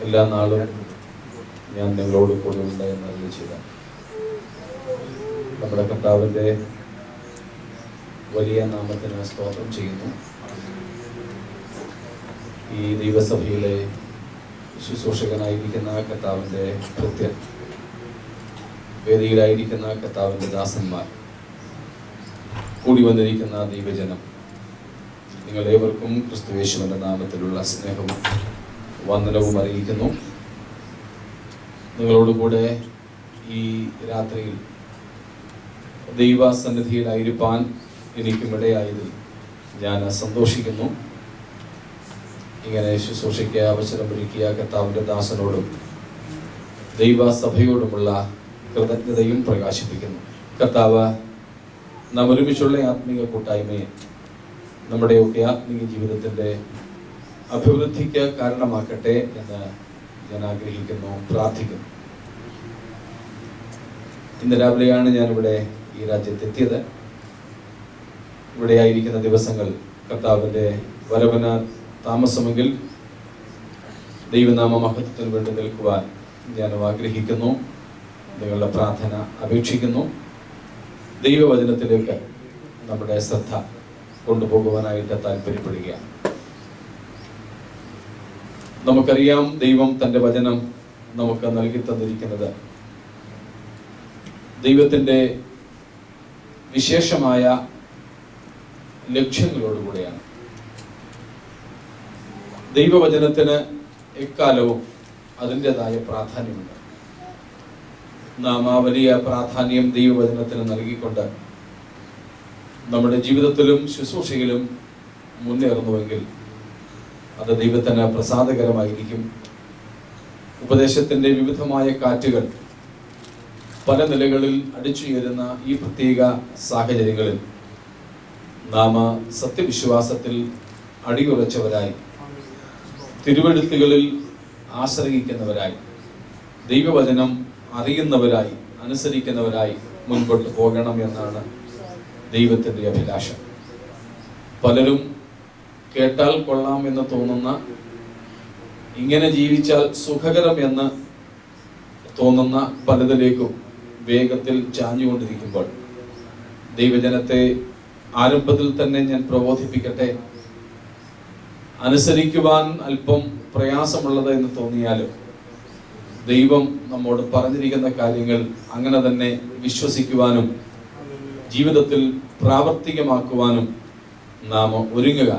എല്ലാ നാളും ഞാൻ നിങ്ങളോട് കൂടെ ഉണ്ട് എന്ന് അറിയിച്ചില്ല. നമ്മുടെ കർത്താവിൻ്റെ വലിയ നാമത്തിന് സ്തോത്രം ചെയ്യുന്നു. ഈ ദൈവസഭയിലെ ശുശ്രൂഷകനായിരിക്കുന്ന കർത്താവിൻ്റെ ഭൃത്യൻ, വേദിയിലായിരിക്കുന്ന കർത്താവിൻ്റെ ദാസന്മാർ, കൂടി വന്നിരിക്കുന്ന ദൈവജനം, നിങ്ങളേവർക്കും ക്രിസ്തുയേശുവിൻ്റെ നാമത്തിലുള്ള സ്നേഹവും വന്ദനവും അറിയിക്കുന്നു. നിങ്ങളോടുകൂടെ ഈ രാത്രിയിൽ ദൈവസന്നിധിയിലായിരിക്കാൻ എനിക്കും ഇടയായതിൽ ഞാൻ സന്തോഷിക്കുന്നു. ഇങ്ങനെ ശുശ്രൂഷയ്ക്ക് അവസരമൊരുക്കിയ കർത്താവിൻ്റെ ദാസനോടും ദൈവസഭയോടുമുള്ള കൃതജ്ഞതയും പ്രകാശിപ്പിക്കുന്നു. കർത്താവ് നാം ഒരുമിച്ചുള്ള ആത്മീയ കൂട്ടായ്മയെ നമ്മുടെയൊക്കെ ആത്മീയ ജീവിതത്തിൻ്റെ അഭിവൃദ്ധിക്ക് കാരണമാക്കട്ടെ എന്ന് ഞാൻ ആഗ്രഹിക്കുന്നു, പ്രാർത്ഥിക്കുന്നു. ഇന്ന് രാവിലെയാണ് ഞാനിവിടെ ഈ രാജ്യത്തെത്തിയത്. ഇവിടെ ആയിരിക്കുന്ന ദിവസങ്ങൾ കർത്താവിൻ്റെ വരവിന് താമസമെങ്കിൽ ദൈവനാമ മഹത്വത്തിന് വേണ്ടി നിൽക്കുവാൻ ഞാൻ ആഗ്രഹിക്കുന്നു. നിങ്ങളുടെ പ്രാർത്ഥന അപേക്ഷിക്കുന്നു. ദൈവവചനത്തിലേക്ക് നമ്മുടെ ശ്രദ്ധ കൊണ്ടുപോകുവാനായിട്ട് താല്പര്യപ്പെടുകയാണ്. നമുക്കറിയാം, ദൈവം തൻ്റെ വചനം നമുക്ക് നൽകി തന്നിരിക്കുന്നത് ദൈവത്തിൻ്റെ വിശേഷമായ ലക്ഷ്യങ്ങളോടുകൂടെയാണ്. ദൈവവചനത്തിന് എക്കാലവും അതിൻ്റെതായ പ്രാധാന്യമുണ്ട്. നാം ആ വലിയ പ്രാധാന്യം ദൈവവചനത്തിന് നൽകിക്കൊണ്ട് നമ്മുടെ ജീവിതത്തിലും ശുശ്രൂഷയിലും മുന്നേറുന്നുവെങ്കിൽ അത് ദൈവത്തിന് പ്രസാദകരമായിരിക്കും. ഉപദേശത്തിൻ്റെ വിവിധമായ കാറ്റുകൾ പല നിലകളിൽ അടിച്ചുയരുന്ന ഈ പ്രത്യേക സാഹചര്യങ്ങളിൽ നാം സത്യവിശ്വാസത്തിൽ അടിയുറച്ചവരായി, തിരുവെഴുത്തുകളിൽ ആശ്രയിക്കുന്നവരായി, ദൈവവചനം അറിയുന്നവരായി, അനുസരിക്കുന്നവരായി മുൻപോട്ട് പോകണം എന്നാണ് ദൈവത്തിൻ്റെ അഭിലാഷം. പലരും കേട്ടാൽ കൊള്ളാം എന്ന് തോന്നുന്ന, ഇങ്ങനെ ജീവിച്ചാൽ സുഖകരം എന്ന് തോന്നുന്ന പലതിലേക്കും വേഗത്തിൽ ചാഞ്ഞുകൊണ്ടിരിക്കുമ്പോൾ ദൈവജനത്തെ ആരംഭത്തിൽ തന്നെ ഞാൻ പ്രബോധിപ്പിക്കട്ടെ. അനുസരിക്കുവാൻ അല്പം പ്രയാസമുള്ളത് എന്ന് തോന്നിയാലും ദൈവം നമ്മോട് പറഞ്ഞിരിക്കുന്ന കാര്യങ്ങൾ അങ്ങനെ തന്നെ വിശ്വസിക്കുവാനും ജീവിതത്തിൽ പ്രാവർത്തികമാക്കുവാനും നാം ഒരുങ്ങുക.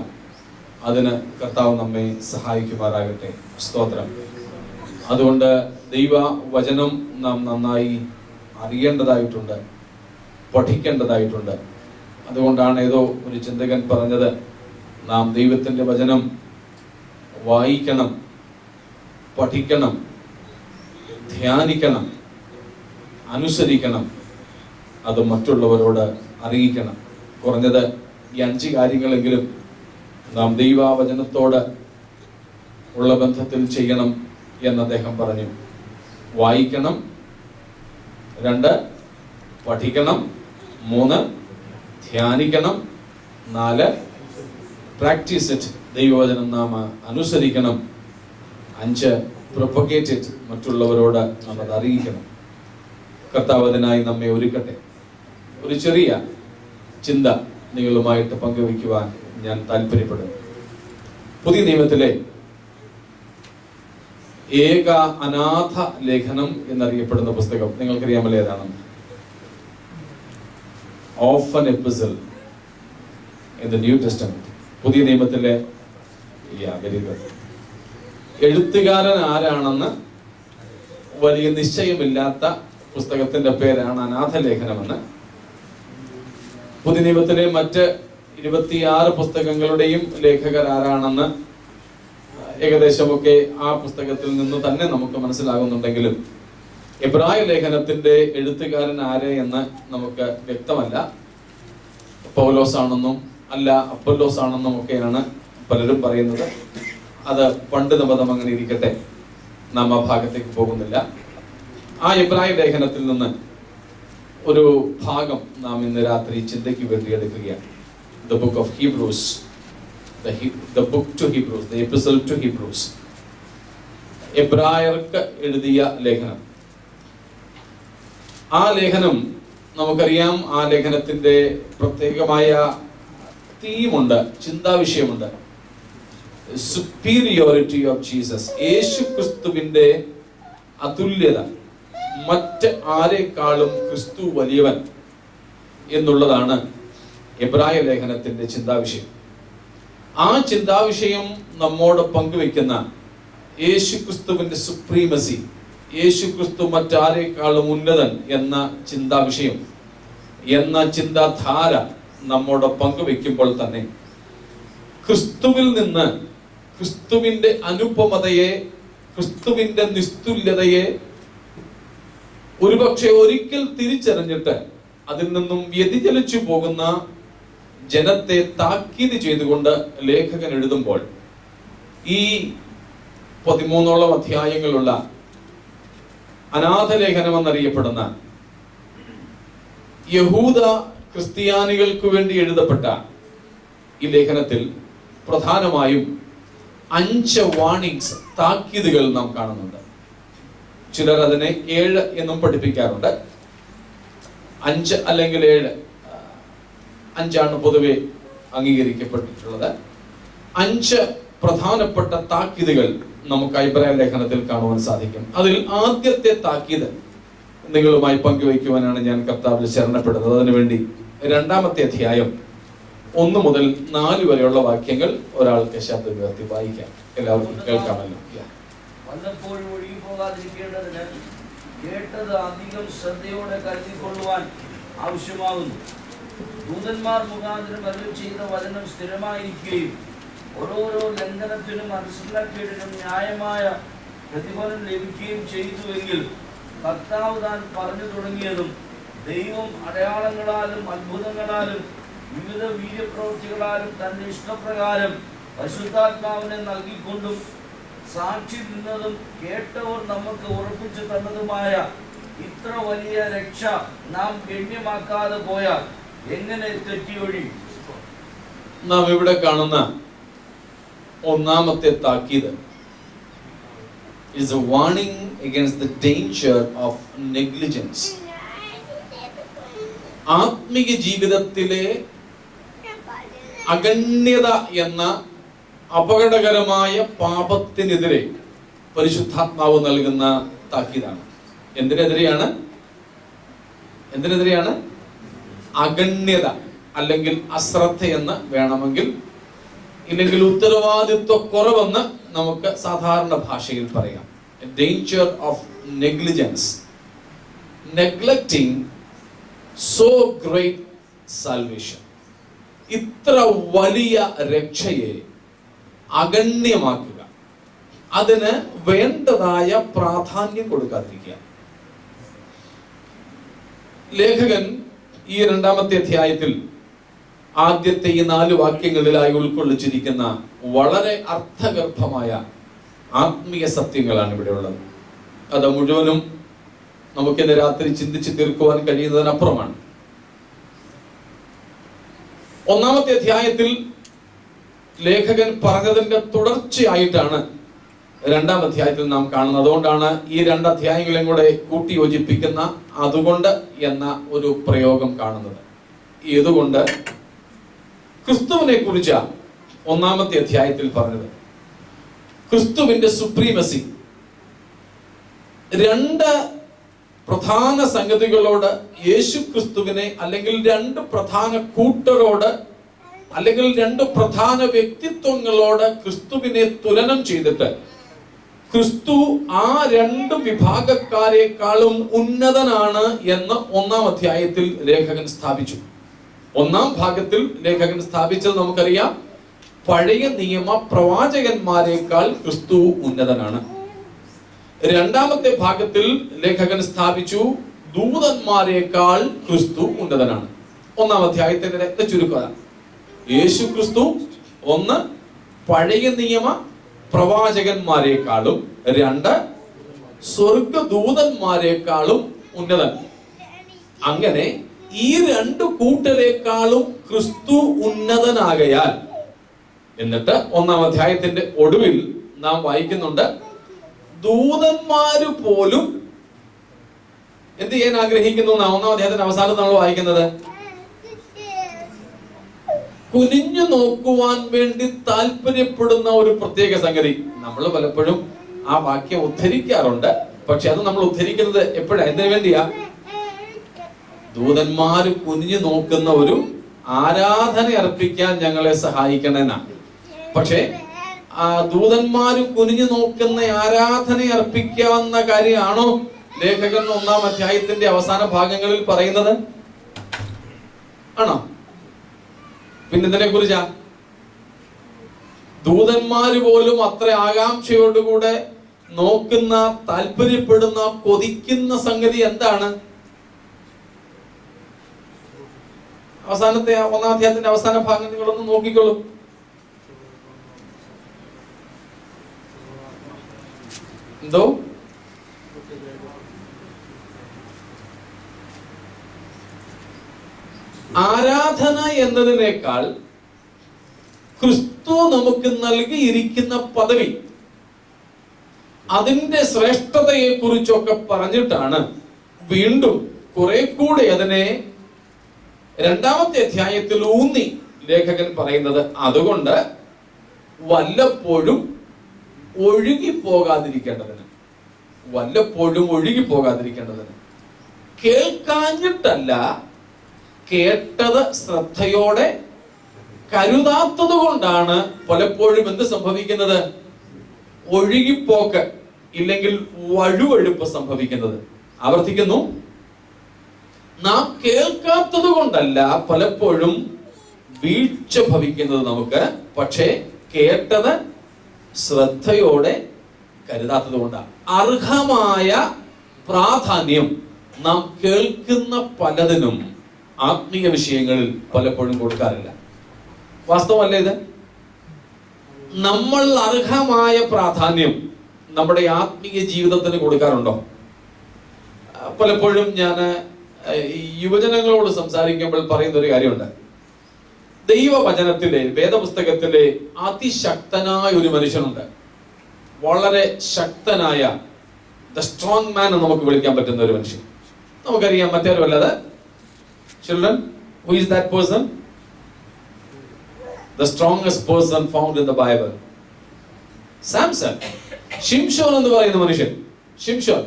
അതിന് കർത്താവ് നമ്മെ സഹായിക്കുമാറാകട്ടെ. സ്തോത്രം. അതുകൊണ്ട് ദൈവവചനം നാം നന്നായി അറിയേണ്ടതായിട്ടുണ്ട്, പഠിക്കേണ്ടതായിട്ടുണ്ട്. അതുകൊണ്ടാണ് ഏതോ ഒരു ചിന്തകൻ പറഞ്ഞത്, നാം ദൈവത്തിൻ്റെ വചനം വായിക്കണം, പഠിക്കണം, ധ്യാനിക്കണം, അനുസരിക്കണം, അത് മറ്റുള്ളവരോട് അറിയിക്കണം. കുറഞ്ഞത് ഈ 5 കാര്യങ്ങളെങ്കിലും നാം ദൈവവചനത്തോട് ഉള്ള ബന്ധത്തിൽ ചെയ്യണം എന്ന് അദ്ദേഹം പറഞ്ഞു. വായിക്കണം, 2 പഠിക്കണം, 3 ധ്യാനിക്കണം, 4 പ്രാക്ടീസ് ഇറ്റ്, ദൈവവചനം നാം അനുസരിക്കണം, 5 പ്രൊപ്പഗേറ്റ് ഇറ്റ്, മറ്റുള്ളവരോട് നാം അത് അറിയിക്കണം. കർത്താവ് അതിനായി നമ്മെ ഒരുക്കട്ടെ. ഒരു ചെറിയ ചിന്ത നിങ്ങളുമായിട്ട് പങ്കുവയ്ക്കുവാൻ ഞാൻ താല്പര്യപ്പെടുന്നു. പുതിയ നിയമത്തിലെ ഏക അനാഥ ലേഖനം എന്നറിയപ്പെടുന്ന പുസ്തകം നിങ്ങൾക്കറിയാമല്ലോ ഏതാണ്? Often എപ്പിസൽ in the new testament. പുതിയ നിയമത്തിലെ എഴുത്തുകാരൻ ആരാണെന്ന് വലിയ നിശ്ചയമില്ലാത്ത പുസ്തകത്തിന്റെ പേരാണ് അനാഥ ലേഖനമെന്ന്. പുതിയ നിയമത്തിലെ മറ്റ് 26 പുസ്തകങ്ങളുടെയും ലേഖകർ ആരാണെന്ന് ഏകദേശമൊക്കെ ആ പുസ്തകത്തിൽ നിന്ന് തന്നെ നമുക്ക് മനസ്സിലാകുന്നുണ്ടെങ്കിലും എബ്രായ ലേഖനത്തിന്റെ എഴുത്തുകാരൻ ആര് എന്ന് നമുക്ക് വ്യക്തമല്ല. പൗലോസ് ആണെന്നും അല്ല അപ്പൊല്ലോസ് ആണെന്നും ഒക്കെയാണ് പലരും പറയുന്നത്. അത് പണ്ഡിതമതം അങ്ങനെ ഇരിക്കട്ടെ, നാം ആ ഭാഗത്തേക്ക് പോകുന്നില്ല. ആ എബ്രായ ലേഖനത്തിൽ നിന്ന് ഒരു ഭാഗം നാം ഇന്ന് രാത്രി ചിന്തയ്ക്ക് വേണ്ടി എടുക്കുകയാണ്. The book of Hebrews, the book to Hebrews, the epistle to Hebrews. എബ്രായർക്ക് എഴുതിയ ലേഖനം. ആ ലേഖനം നമുക്കറിയാം, ആ ലേഖനത്തിന്റെ പ്രത്യേകമായ തീമുണ്ട്, ചിന്താവിഷയമുണ്ട്. Superiority of Jesus. യേശു ക്രിസ്തുവിന്റെ അതുല്യത, മറ്റ് ആരെക്കാളും ക്രിസ്തു വലിയവൻ എന്നുള്ളതാണ് എബ്രായ ലേഖനത്തിന്റെ ചിന്താവിഷയം. ആ ചിന്താവിഷയം നമ്മോട് പങ്കുവെക്കുന്ന യേശു ക്രിസ്തുവിന്റെ സുപ്രീമസി, യേശു ക്രിസ്തു മറ്റാരെക്കാളും ഉന്നതൻ എന്ന ചിന്താവിഷയം, എന്ന ചിന്താധാര നമ്മോട് പങ്കുവെക്കുമ്പോൾ തന്നെ ക്രിസ്തുവിൽ നിന്ന് ക്രിസ്തുവിന്റെ അനുപമതയെ, ക്രിസ്തുവിന്റെ നിസ്തുല്യതയെ ഒരുപക്ഷെ ഒരിക്കൽ തിരിച്ചറിഞ്ഞിട്ട് അതിൽ നിന്നും വ്യതിചലിച്ചു പോകുന്ന ജനത്തെ താക്കീത് ചെയ്തുകൊണ്ട് ലേഖകൻ എഴുതുമ്പോൾ ഈ 13ഓളം അധ്യായങ്ങളുള്ള അനാഥ ലേഖനം എന്നറിയപ്പെടുന്ന യഹൂദ ക്രിസ്ത്യാനികൾക്ക് വേണ്ടി എഴുതപ്പെട്ട ഈ ലേഖനത്തിൽ പ്രധാനമായും 5 വാർണിംഗ്സ്, താക്കീതുകൾ നാം കാണുന്നുണ്ട്. ചിലർ അതിനെ 7 എന്നും പഠിപ്പിക്കാറുണ്ട്. 5 അല്ലെങ്കിൽ 7, 5 പൊതുവെ അംഗീകരിക്കപ്പെട്ടിട്ടുള്ളത്. 5 പ്രധാനപ്പെട്ട താക്കീതുകൾ നമുക്ക് എബ്രായ ലേഖനത്തിൽ കാണുവാൻ സാധിക്കും. അതിൽ ആദ്യത്തെ താക്കീത് നിങ്ങളുമായി പങ്കുവയ്ക്കുവാനാണ് ഞാൻ കർത്താവിൽ ശരണപ്പെടുന്നത്. അതിനുവേണ്ടി 2-ാമത്തെ അധ്യായം 1 മുതൽ 4 വരെയുള്ള വാക്യങ്ങൾ ഒരാൾക്ക് ശബ്ദം ഉയർത്തി വായിക്കാം. എല്ലാവർക്കും കേൾക്കാമല്ലോ. വല്ലപ്പോഴും ഒഴുകിപ്പോകാതിരിക്കേണ്ടതിന് കേട്ടത് അധികം ശ്രദ്ധയോടെ കരുതിക്കൊള്ളുവാൻ ആവശ്യമാകുന്നു. ദൂതന്മാർ മുഖാന്തരം അരുളി ചെയ്ത വചനം സ്ഥിരമായിരിക്കുകയും ഓരോരോ ലംഘനത്തിനും അനുസരണക്കേടിനും ന്യായമായ പ്രതിഫലം ലഭിക്കുകയും ചെയ്തുവെങ്കിൽ കർത്താവ് താൻ പറഞ്ഞു തുടങ്ങിയതും ദൈവം അടയാളങ്ങളാലും അത്ഭുതങ്ങളാലും വിവിധ വീര്യപ്രവൃത്തികളാലും തന്റെ ഇഷ്ടപ്രകാരം പരിശുദ്ധാത്മാവിനെ നൽകിക്കൊണ്ടും സാക്ഷി നിന്നതും കേട്ടവർ നമുക്ക് ഉറപ്പിച്ചു തന്നതുമായ ഇത്ര വലിയ രക്ഷ നാം ഗണ്യമാക്കാതെ പോയാൽ എങ്ങനെ തെറ്റിയൊഴിയും? നാം ഇവിടെ കാണുന്ന 1-ാമത്തെ താക്കീത് is a warning against the danger of negligence. ആത്മീയ ജീവിതത്തിലെ അഗണ്യത എന്ന അപകടകരമായ പാപത്തിനെതിരെ പരിശുദ്ധാത്മാവ് നൽകുന്ന താക്കീതാണ്. എന്തിനെതിരെയാണ്? അഗണ്യത അല്ലെങ്കിൽ അശ്രദ്ധ എന്ന് വേണമെങ്കിൽ, ഇല്ലെങ്കിൽ ഉത്തരവാദിത്വ കുറവെന്ന് നമുക്ക് സാധാരണ ഭാഷയിൽ പറയാം. Danger of negligence, neglecting so great salvation. ഇത്ര വലിയ രക്ഷയെ അഗണ്യമാക്കുക, അതിന് വേണ്ടതായ പ്രാധാന്യം കൊടുക്കാതിരിക്കുക. ലേഖകൻ ഈ 2-ാമത്തെ അധ്യായത്തിൽ ആദ്യത്തെ ഈ 4 വാക്യങ്ങളിലായി ഉൾക്കൊള്ളിച്ചിരിക്കുന്ന വളരെ അർത്ഥഗർഭമായ ആത്മീയ സത്യങ്ങളാണ് ഇവിടെ ഉള്ളത്. അത് മുഴുവനും നമുക്കിന്ന് രാത്രി ചിന്തിച്ച് തീർക്കുവാൻ കഴിയുന്നതിനപ്പുറമാണ്. 1-ാമത്തെ അധ്യായത്തിൽ ലേഖകൻ പറഞ്ഞതിന്റെ തുടർച്ചയായിട്ടാണ് 2-ാം അധ്യായത്തിൽ നാം കാണുന്നത്. അതുകൊണ്ടാണ് ഈ 2 അധ്യായങ്ങളെയും കൂടെ കൂട്ടി യോജിപ്പിക്കുന്ന അതുകൊണ്ട് എന്ന ഒരു പ്രയോഗം കാണുന്നത്. ഏതുകൊണ്ട്? ക്രിസ്തുവിനെ കുറിച്ചാണ് 1-ാമത്തെ അധ്യായത്തിൽ പറഞ്ഞത്. ക്രിസ്തുവിന്റെ സുപ്രീമസി. 2 പ്രധാന സംഗതികളോട് യേശു ക്രിസ്തുവിനെ, അല്ലെങ്കിൽ 2 പ്രധാന കൂട്ടരോട്, അല്ലെങ്കിൽ 2 പ്രധാന വ്യക്തിത്വങ്ങളോട് ക്രിസ്തുവിനെ തുലനം ചെയ്തിട്ട് ക്രിസ്തു ആ 2 വിഭാഗക്കാരെക്കാളും ഉന്നതനാണ് എന്ന് 1-ാം അധ്യായത്തിൽ ലേഖകൻ സ്ഥാപിച്ചു. 1-ാം ഭാഗത്തിൽ ലേഖകൻ സ്ഥാപിച്ചത് നമുക്കറിയാം. പഴയ നിയമ പ്രവാചകന്മാരെക്കാൾ ക്രിസ്തു ഉന്നതനാണ്. 2-ാമത്തെ ഭാഗത്തിൽ ലേഖകൻ സ്ഥാപിച്ചു ദൂതന്മാരെക്കാൾ ക്രിസ്തു ഉന്നതനാണ്. 1-ാം അധ്യായത്തിന്റെ രക്തചുരുക്കത. യേശു ക്രിസ്തു 1 പഴയ നിയമ പ്രവാചകന്മാരെക്കാളും 2 സ്വർഗദൂതന്മാരെക്കാളും ഉന്നതൻ. അങ്ങനെ ഈ 2 കൂട്ടരെക്കാളും ക്രിസ്തു ഉന്നതനാകയാൽ, എന്നിട്ട് 1-ാം അധ്യായത്തിന്റെ ഒടുവിൽ നാം വായിക്കുന്നുണ്ട്, ദൂതന്മാര് പോലും എന്ത് ചെയ്യാൻ ആഗ്രഹിക്കുന്നു? ഒന്നാം അധ്യായത്തിന്റെ അവസാനം നമ്മൾ വായിക്കുന്നത്, കുനിഞ്ഞു നോക്കുവാൻ വേണ്ടി താല്പര്യപ്പെടുന്ന ഒരു പ്രത്യേക സംഗതി. നമ്മൾ പലപ്പോഴും ആ വാക്യം ഉദ്ധരിക്കാറുണ്ട്. പക്ഷെ അത് നമ്മൾ ഉദ്ധരിക്കുന്നത് എപ്പോഴാ, എന്തിനു വേണ്ടിയാ? ദൂതന്മാര് കുനിഞ്ഞു നോക്കുന്ന ഒരു ആരാധന അർപ്പിക്കാൻ ഞങ്ങളെ സഹായിക്കണമെന്നാ. പക്ഷെ ദൂതന്മാര് കുനിഞ്ഞു നോക്കുന്ന ആരാധന അർപ്പിക്കാവുന്ന കാര്യമാണോ ലേഖകൻ 1-ാം അധ്യായത്തിന്റെ അവസാന ഭാഗങ്ങളിൽ പറയുന്നത്? ആണോ? പിന്നെന്തിനെ കുറിച്ചാ? ദൂതന്മാര് പോലും അത്ര ആകാംക്ഷയോടുകൂടെ നോക്കുന്ന, താല്പര്യപ്പെടുന്ന, കൊതിക്കുന്ന സംഗതി എന്താണ്? അവസാനത്തെ 1-ാം അധ്യായത്തിന്റെ അവസാന ഭാഗം നിങ്ങളൊന്ന് നോക്കിക്കോളൂ. എന്തോ? ആരാധന എന്നതിനേക്കാൾ ക്രിസ്തു നമുക്ക് നൽകിയിരിക്കുന്ന പദവി, അതിന്റെ ശ്രേഷ്ഠതയെ കുറിച്ചൊക്കെ പറഞ്ഞിട്ടാണ് വീണ്ടും കുറെ കൂടെ അതിനെ 2-ാമത്തെ അധ്യായത്തിൽ ഊന്നി ലേഖകൻ പറയുന്നത്. അതുകൊണ്ട് വല്ലപ്പോഴും ഒഴുകിപ്പോകാതിരിക്കേണ്ടതിന്, കേൾക്കാഞ്ഞിട്ടല്ല, കേട്ടത് ശ്രദ്ധയോടെ കരുതാത്തത് കൊണ്ടാണ് പലപ്പോഴും എന്ത് സംഭവിക്കുന്നത്? ഒഴുകിപ്പോക്ക്, ഇല്ലെങ്കിൽ വഴുവഴുപ്പ് സംഭവിക്കുന്നത്. ആവർത്തിക്കുന്നു, നാം കേൾക്കാത്തത് കൊണ്ടല്ല പലപ്പോഴും വീഴ്ച ഭവിക്കുന്നത് നമുക്ക്, പക്ഷേ കേട്ടത് ശ്രദ്ധയോടെ കരുതാത്തത് കൊണ്ടാണ്. അർഹമായ പ്രാധാന്യം നാം കേൾക്കുന്ന പലതിനും ആത്മീയ വിഷയങ്ങളിൽ പലപ്പോഴും കൊടുക്കാറില്ല. വാസ്തവമല്ലേ ഇത്? നമ്മൾ അർഹമായ പ്രാധാന്യം നമ്മുടെ ആത്മീയ ജീവിതത്തിന് കൊടുക്കാറുണ്ടോ? പലപ്പോഴും ഞാൻ യുവജനങ്ങളോട് സംസാരിക്കുമ്പോൾ പറയുന്ന ഒരു കാര്യമുണ്ട്. ദൈവവചനത്തിലെ, വേദപുസ്തകത്തിലെ അതിശക്തനായ ഒരു മനുഷ്യനുണ്ട്. വളരെ ശക്തനായ, ദ സ്ട്രോങ് മാൻ എന്ന് നമുക്ക് വിളിക്കാൻ പറ്റുന്ന ഒരു മനുഷ്യൻ. നമുക്കറിയാം, മറ്റൊരു അല്ലാതെ. Children, who is that person? The strongest person found in the Bible. Samson. ഷിംഷോൻ എന്ന് പറയുന്ന മനുഷ്യൻ. ഷിംഷോൻ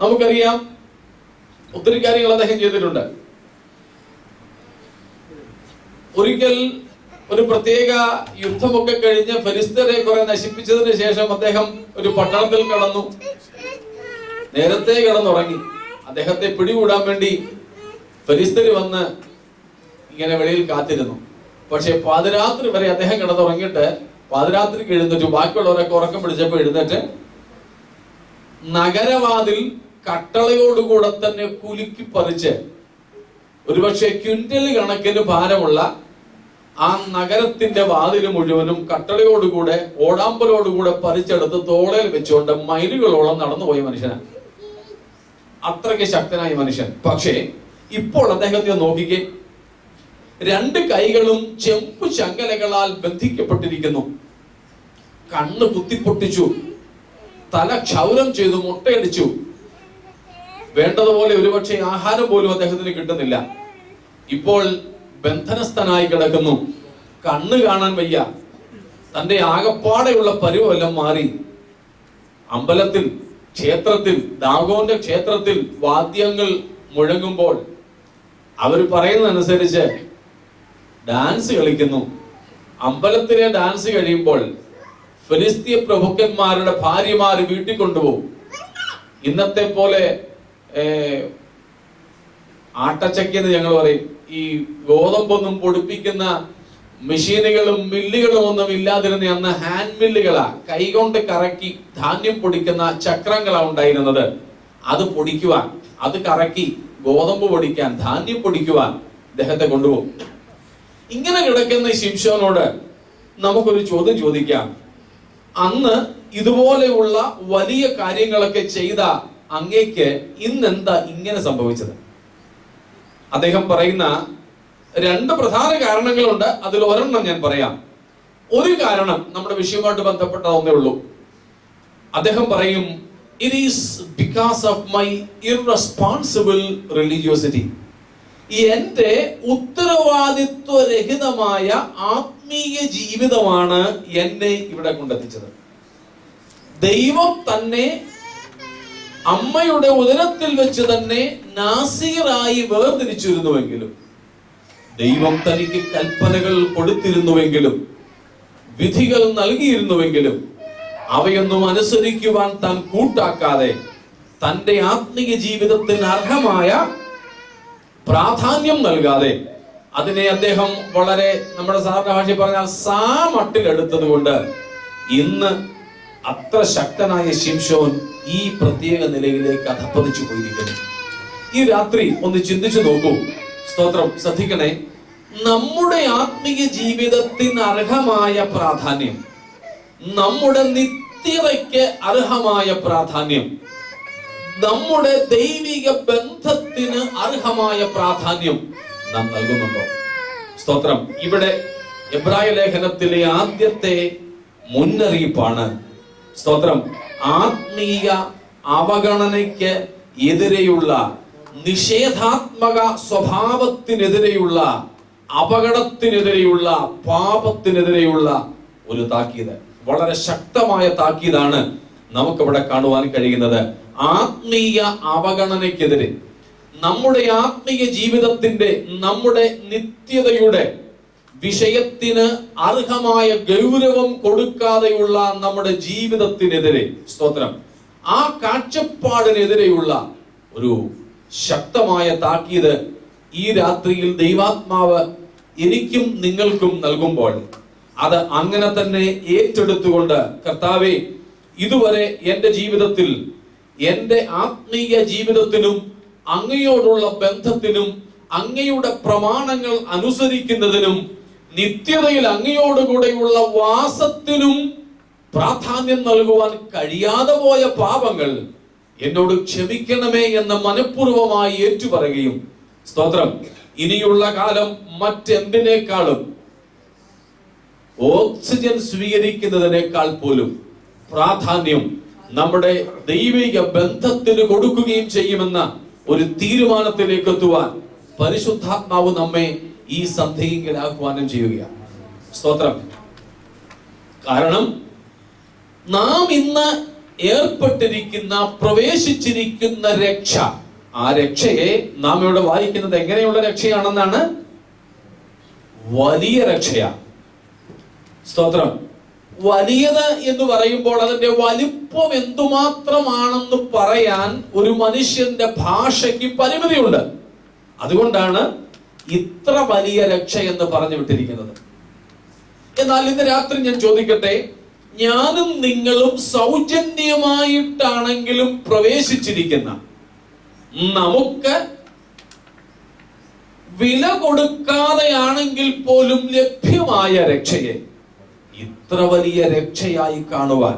നമുക്കറിയാം, ഒത്തിരി കാര്യങ്ങൾ അദ്ദേഹം ചെയ്തിട്ടുണ്ട്. ഒരിക്കൽ ഒരു പ്രത്യേക യുദ്ധമൊക്കെ കഴിഞ്ഞ് ഫെലിസ്ത്യരെ കുറെ നശിപ്പിച്ചതിന് ശേഷം അദ്ദേഹം ഒരു പട്ടണത്തിൽ കടന്നു. നേരത്തെ കിടന്നുറങ്ങി. അദ്ദേഹത്തെ പിടികൂടാൻ വേണ്ടി ഫെലിസ്ത്യര് വന്ന് ഇങ്ങനെ വെളിയിൽ കാത്തിരുന്നു. പക്ഷെ പാതിരാത്രി വരെ അദ്ദേഹം കിടന്നുറങ്ങിയിട്ട് പാതിരാത്രിക്ക് എഴുന്നേറ്റു. ബാക്കിയുള്ളവരൊക്കെ ഉറക്കം പിടിച്ചപ്പോൾ എഴുന്നേറ്റ് നഗരവാതിൽ കട്ടളയോടുകൂടെ തന്നെ കുലുക്കി പറിച്ച്, ഒരുപക്ഷെ ക്വിന്റല് കണക്കിന് ഭാരമുള്ള ആ നഗരത്തിന്റെ വാതിൽ മുഴുവനും കട്ടളയോടുകൂടെ, ഓടാമ്പലോടുകൂടെ പറിച്ചെടുത്ത് തോളയിൽ വെച്ചുകൊണ്ട് മൈലുകളോളം നടന്നുപോയ മനുഷ്യനാണ്. അത്രയ്ക്ക് ശക്തനായ മനുഷ്യൻ. പക്ഷേ ഇപ്പോൾ അദ്ദേഹത്തെ നോക്കിക്കേ, 2 കൈകളും ചെമ്പു ചങ്ങലകളാൽ ബന്ധിക്കപ്പെട്ടിരിക്കുന്നു. കണ്ണ് കുത്തിപ്പൊട്ടിച്ചു, തല ക്ഷൗരം ചെയ്തു, മുട്ടയടിച്ചു. വേണ്ടതുപോലെ ഒരുപക്ഷെ ആഹാരം പോലും അദ്ദേഹത്തിന് കിട്ടുന്നില്ല. ഇപ്പോൾ ബന്ധനസ്ഥനായി കിടക്കുന്നു. കണ്ണ് കാണാൻ വയ്യ. തന്റെ ആകപ്പാടെയുള്ള പരുവെല്ലാം മാറി. അമ്പലത്തിൽ, ക്ഷേത്രത്തിൽ, ദാഗോന്റെ ക്ഷേത്രത്തിൽ വാദ്യങ്ങൾ മുഴങ്ങുമ്പോൾ അവർ പറയുന്നതനുസരിച്ച് ഡാൻസ് കളിക്കുന്നു. അമ്പലത്തിലെ ഡാൻസ് കഴിയുമ്പോൾ ഫിലിസ്തീയ പ്രഭുക്കന്മാരുടെ ഭാര്യമാര് വീട്ടിൽ കൊണ്ടുപോകും. ഇന്നത്തെ പോലെ ആട്ടച്ചക്ക എന്ന് ഞങ്ങൾ പറയും, ഈ ഗോതമ്പൊന്നും പൊടിപ്പിക്കുന്ന മെഷീനുകളും മില്ലുകളും ഒന്നും ഇല്ലാതിരുന്ന അന്ന് ഹാൻഡ് മില്ലുകളാ, കൈകൊണ്ട് കറക്കി ധാന്യം പൊടിക്കുന്ന ചക്രങ്ങളാ ഉണ്ടായിരുന്നത്. അത് പൊടിക്കുവാൻ, അത് കറക്കി ഗോതമ്പ് പൊടിക്കാൻ, ധാന്യം പൊടിക്കുവാൻ അദ്ദേഹത്തെ കൊണ്ടുപോകും. ഇങ്ങനെ കിടക്കുന്ന ശിംശോനോട് നമുക്കൊരു ചോദ്യം ചോദിക്കാം. അന്ന് ഇതുപോലെയുള്ള വലിയ കാര്യങ്ങളൊക്കെ ചെയ്ത അങ്ങേക്ക് ഇന്നെന്താ ഇങ്ങനെ സംഭവിച്ചത്? അദ്ദേഹം പറയുന്ന 2 പ്രധാന കാരണങ്ങളുണ്ട്. അതിൽ ഒരെണ്ണം ഞാൻ പറയാം. ഒരു കാരണം നമ്മുടെ വിഷയവുമായിട്ട് ബന്ധപ്പെട്ട ഒന്നേ ഉള്ളൂ. അദ്ദേഹം പറയും, it is because of my irresponsible religiosity. എന്റെ ഉത്തരവാദിത്വരഹിതമായ ആത്മീയ ജീവിതമാണ് എന്നെ ഇവിടെ കൊണ്ടെത്തിച്ചത്. ദൈവം തന്നെ അമ്മയുടെ ഉദരത്തിൽ വെച്ച് തന്നെ നാസീറായി വേർതിരിച്ചിരുന്നുവെങ്കിലും, ദൈവം തനിക്ക് കൽപ്പനകൾ കൊടുത്തിരുന്നുവെങ്കിലും, വിധികൾ നൽകിയിരുന്നുവെങ്കിലും, അവയൊന്നും അനുസരിക്കുവാൻ താൻ കൂട്ടാക്കാതെ തന്റെ ആത്മീയ ജീവിതത്തിന് അർഹമായ പ്രാധാന്യം നൽകാതെ അതിനെ അദ്ദേഹം വളരെ, നമ്മുടെ സാധാരണ ഭാഷയിൽ പറഞ്ഞാൽ സാമട്ടിലെടുത്തത് കൊണ്ട് ഇന്ന് അത്ര ശക്തനായ ശിംശോൻ ഈ പ്രത്യേക നിലയിലേക്ക് അധപ്പതിച്ചു പോയിരിക്കുന്നു. ഈ രാത്രി ഒന്ന് ചിന്തിച്ചു നോക്കൂ. സ്തോത്രം. ശ്രദ്ധിക്കണേ, നമ്മുടെ ആത്മീയ ജീവിതത്തിന് അർഹമായ പ്രാധാന്യം, നമ്മുടെ നിത്യതയ്ക്ക് അർഹമായ പ്രാധാന്യം, നമ്മുടെ ദൈവിക ബന്ധത്തിന് അർഹമായ പ്രാധാന്യം നാം നൽകുന്നുണ്ടോ? സ്തോത്രം. ഇവിടെ എബ്രായ ലേഖനത്തിലെ ആദ്യത്തെ മുന്നറിയിപ്പാണ്, സ്തോത്രം, ആത്മീയ അവഗണനയ്ക്ക് എതിരെയുള്ള, നിഷേധാത്മക സ്വഭാവത്തിനെതിരെയുള്ള, അപകടത്തിനെതിരെയുള്ള, പാപത്തിനെതിരെയുള്ള ഒരു താക്കീത്. വളരെ ശക്തമായ താക്കീതാണ് നമുക്കിവിടെ കാണുവാൻ കഴിയുന്നത്. ആത്മീയ അവഗണനയ്ക്കെതിരെ, നമ്മുടെ ആത്മീയ ജീവിതത്തിന്റെ, നമ്മുടെ നിത്യതയുടെ വിഷയത്തിന് അർഹമായ ഗൗരവം കൊടുക്കാതെയുള്ള നമ്മുടെ ജീവിതത്തിനെതിരെ, സ്തോത്രം, ആ കാഴ്ചപ്പാടിനെതിരെയുള്ള ഒരു ശക്തമായ താക്കീത് ഈ രാത്രിയിൽ ദൈവാത്മാവ് എനിക്കും നിങ്ങൾക്കും നൽകുമ്പോൾ അത് അങ്ങനെ തന്നെ ഏറ്റെടുത്തുകൊണ്ട്, കർത്താവേ, ഇതുവരെ എൻ്റെ ജീവിതത്തിൽ, എൻ്റെ ആത്മീയ ജീവിതത്തിനും അങ്ങയോടുള്ള ബന്ധത്തിനും അങ്ങയുടെ പ്രമാണങ്ങൾ അനുസരിക്കുന്നതിനും നിത്യതയിൽ അങ്ങയോടുകൂടെയുള്ള വാസത്തിനും പ്രാധാന്യം നൽകുവാൻ കഴിയാതെ പോയ പാപങ്ങൾ എന്നോട് ക്ഷമിക്കണമേ എന്ന് മനഃപൂർവമായി ഏറ്റുപറയുകയും, സ്തോത്രം, ഇനിയുള്ള കാലം മറ്റെന്തിനേക്കാളും ഓക്സിജൻ സ്വീകരിക്കുന്നതിനേക്കാൾ പോലും പ്രാധാന്യം നമ്മുടെ ദൈവിക ബന്ധത്തിന് കൊടുക്കുകയും ചെയ്യുമെന്ന ഒരു തീരുമാനത്തിലേക്ക് എത്തുവാൻ പരിശുദ്ധാത്മാവ് നമ്മെ ഈ സന്ധ്യയിൽ ആഹ്വാനം ചെയ്യുകയാണ്. സ്തോത്രം. കാരണം നാം ഇന്ന് ഏർപ്പെട്ടിരിക്കുന്ന, പ്രവേശിച്ചിരിക്കുന്ന രക്ഷ, ആ രക്ഷയെ നാം ഇവിടെ വായിക്കുന്നത് എങ്ങനെയുള്ള രക്ഷയാണെന്നാണ്? വലിയ രക്ഷയാണ്. സ്തോത്രം. വലിയത് എന്ന് പറയുമ്പോൾ അതിന്റെ വലിപ്പം എന്തുമാത്രമാണെന്ന് പറയാൻ ഒരു മനുഷ്യന്റെ ഭാഷയ്ക്ക് പരിമിതിയുണ്ട്. അതുകൊണ്ടാണ് ഇത്ര വലിയ രക്ഷ എന്ന് പറഞ്ഞു വിട്ടിരിക്കുന്നത്. എന്നാൽ ഇന്ന് രാത്രി ഞാൻ ചോദിക്കട്ടെ, ഞാനും നിങ്ങളും സൗജന്യമായിട്ടാണെങ്കിലും പ്രവേശിച്ചിരിക്കുന്ന, നമുക്ക് വില കൊടുക്കാതെയാണെങ്കിൽ പോലും ലഭ്യമായ രക്ഷയെ ഇത്ര വലിയ രക്ഷയായി കാണുവാൻ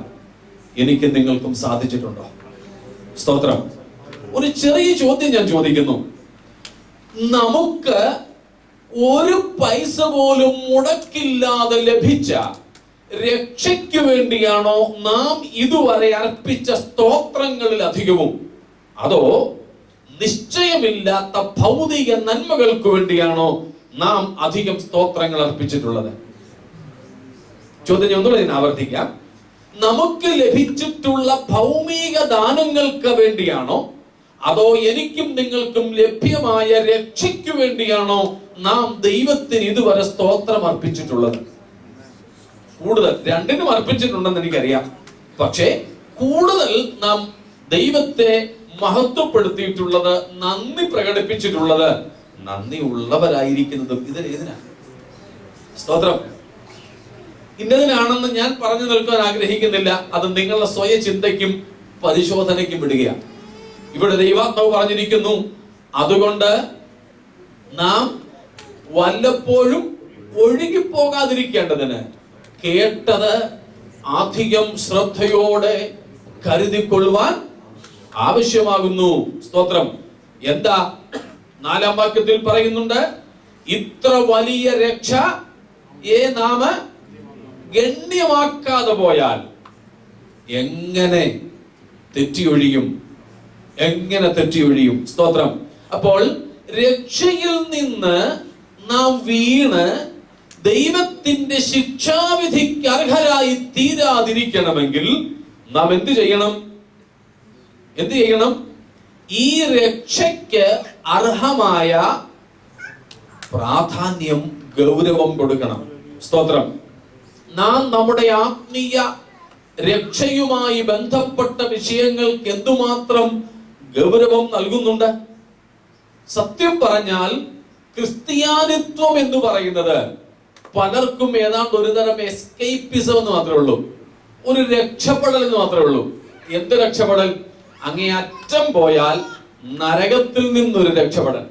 എനിക്ക് നിങ്ങൾക്കും സാധിച്ചിട്ടുണ്ടോ? സ്തോത്രം. ഒരു ചെറിയ ചോദ്യം ഞാൻ ചോദിക്കുന്നു. നമുക്ക് ഒരു പൈസ പോലും മുടക്കില്ലാതെ ലഭിച്ച രക്ഷയ്ക്ക് വേണ്ടിയാണോ നാം ഇതുവരെ അർപ്പിച്ച സ്തോത്രങ്ങളിൽ അധികവും, അതോ നിശ്ചയമില്ലാത്ത ഭൗതിക നന്മകൾക്ക് വേണ്ടിയാണോ നാം അധികം സ്തോത്രങ്ങൾ അർപ്പിച്ചിട്ടുള്ളത്? ചോദ്യം ഒന്നുകൂടെ ഞാൻ ആവർത്തിക്കാം. നമുക്ക് ലഭിച്ചിട്ടുള്ള ഭൗമിക ദാനങ്ങൾക്ക് വേണ്ടിയാണോ, അതോ എനിക്കും നിങ്ങൾക്കും ലഭ്യമായ രക്ഷയ്ക്ക് വേണ്ടിയാണോ നാം ദൈവത്തിന് ഇതുവരെ സ്തോത്രം അർപ്പിച്ചിട്ടുള്ളത്? കൂടുതൽ രണ്ടിനും അർപ്പിച്ചിട്ടുണ്ടെന്ന് എനിക്കറിയാം. പക്ഷേ കൂടുതൽ നാം ദൈവത്തെ മഹത്വപ്പെടുത്തിയിട്ടുള്ളത്, നന്ദി പ്രകടിപ്പിച്ചിട്ടുള്ളത്, നന്ദി ഉള്ളവരായിരിക്കുന്നതും ഇതിനാണ്. സ്തോത്രം. ഇന്നതിനാണെന്ന് ഞാൻ പറഞ്ഞു നിൽക്കാൻ ആഗ്രഹിക്കുന്നില്ല. അത് നിങ്ങളുടെ സ്വയ ചിന്തയ്ക്കും പരിശോധനയ്ക്കും വിടുകയാണ്. ഇവിടെ ദൈവാത്മാവ് പറഞ്ഞിരിക്കുന്നു, അതുകൊണ്ട് നാം വല്ലപ്പോഴും ഒഴുകിപ്പോകാതിരിക്കേണ്ടതിന് കേട്ടത് അധികം ശ്രദ്ധയോടെ കരുതിക്കൊള്ളുവാൻ ആവശ്യമാകുന്നു. സ്തോത്രം. എന്താ 4-ാം വാക്യത്തിൽ പറയുന്നുണ്ട്? ഇത്ര വലിയ രക്ഷ നാം ഗണ്യമാക്കാതെ പോയാൽ എങ്ങനെ തെറ്റിയൊഴിയും? എങ്ങനെ തെറ്റിയൊഴിയും? സ്തോത്രം. അപ്പോൾ രക്ഷയിൽ നിന്ന് നാം വീണ് ദൈവത്തിന്റെ ശിക്ഷാവിധിക്ക് അർഹരായി തീരാതിരിക്കണമെങ്കിൽ നാം എന്ത് ചെയ്യണം? എന്ത് ചെയ്യണം? ഈ രക്ഷയ്ക്ക് അർഹമായ പ്രാധാന്യം, ഗൗരവം കൊടുക്കണം. സ്തോത്രം. നാം നമ്മുടെ ആത്മീയ രക്ഷയുമായി ബന്ധപ്പെട്ട വിഷയങ്ങൾക്ക് എന്തുമാത്രം ഗൗരവം നൽകുന്നുണ്ട്? സത്യം പറഞ്ഞാൽ ക്രിസ്ത്യാനിത്വം എന്ന് പറയുന്നത് പലർക്കും ഏതാണ്ട് ഒരു തരം എസ്കേപ്പിസം എന്ന് മാത്രമേ ഉള്ളൂ, ഒരു രക്ഷപ്പെടൽ എന്ന് മാത്രമേ ഉള്ളൂ. എന്ത് രക്ഷപ്പെടൽ? അങ്ങേയറ്റം പോയാൽ നരകത്തിൽ നിന്നൊരു രക്ഷപ്പെടൽ.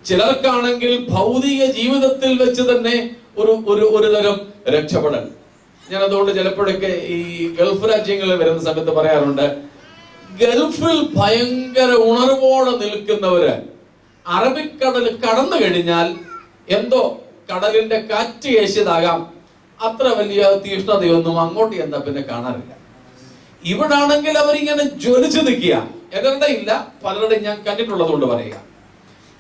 ചിലർക്കാണെങ്കിൽ ഭൗതിക ജീവിതത്തിൽ വെച്ച് തന്നെ ഒരു തരം രക്ഷപ്പെടൽ. ഞാൻ അതുകൊണ്ട് ചിലപ്പോഴൊക്കെ ഈ ഗൾഫ് രാജ്യങ്ങളിൽ വരുന്ന സമയത്ത് പറയാറുണ്ട്, ഗൾഫിൽ ഭയങ്കര ഉണർവോടെ നിൽക്കുന്നവര് അറബിക്കടൽ കടന്നു കഴിഞ്ഞാൽ എന്തോ കടലിന്റെ കാറ്റ് ഏശിയതാകാം, അത്ര വലിയ തീഷ്ണതയൊന്നും അങ്ങോട്ട് എന്താ പിന്നെ കാണാറില്ല. ഇവിടെ ആണെങ്കിൽ അവരിങ്ങനെ ജ്വലിച്ചു നിൽക്കുക. എല്ലാവരുടെ ഇല്ല, പലരുടെയും ഞാൻ കണ്ടിട്ടുള്ളത് കൊണ്ട് പറയുക.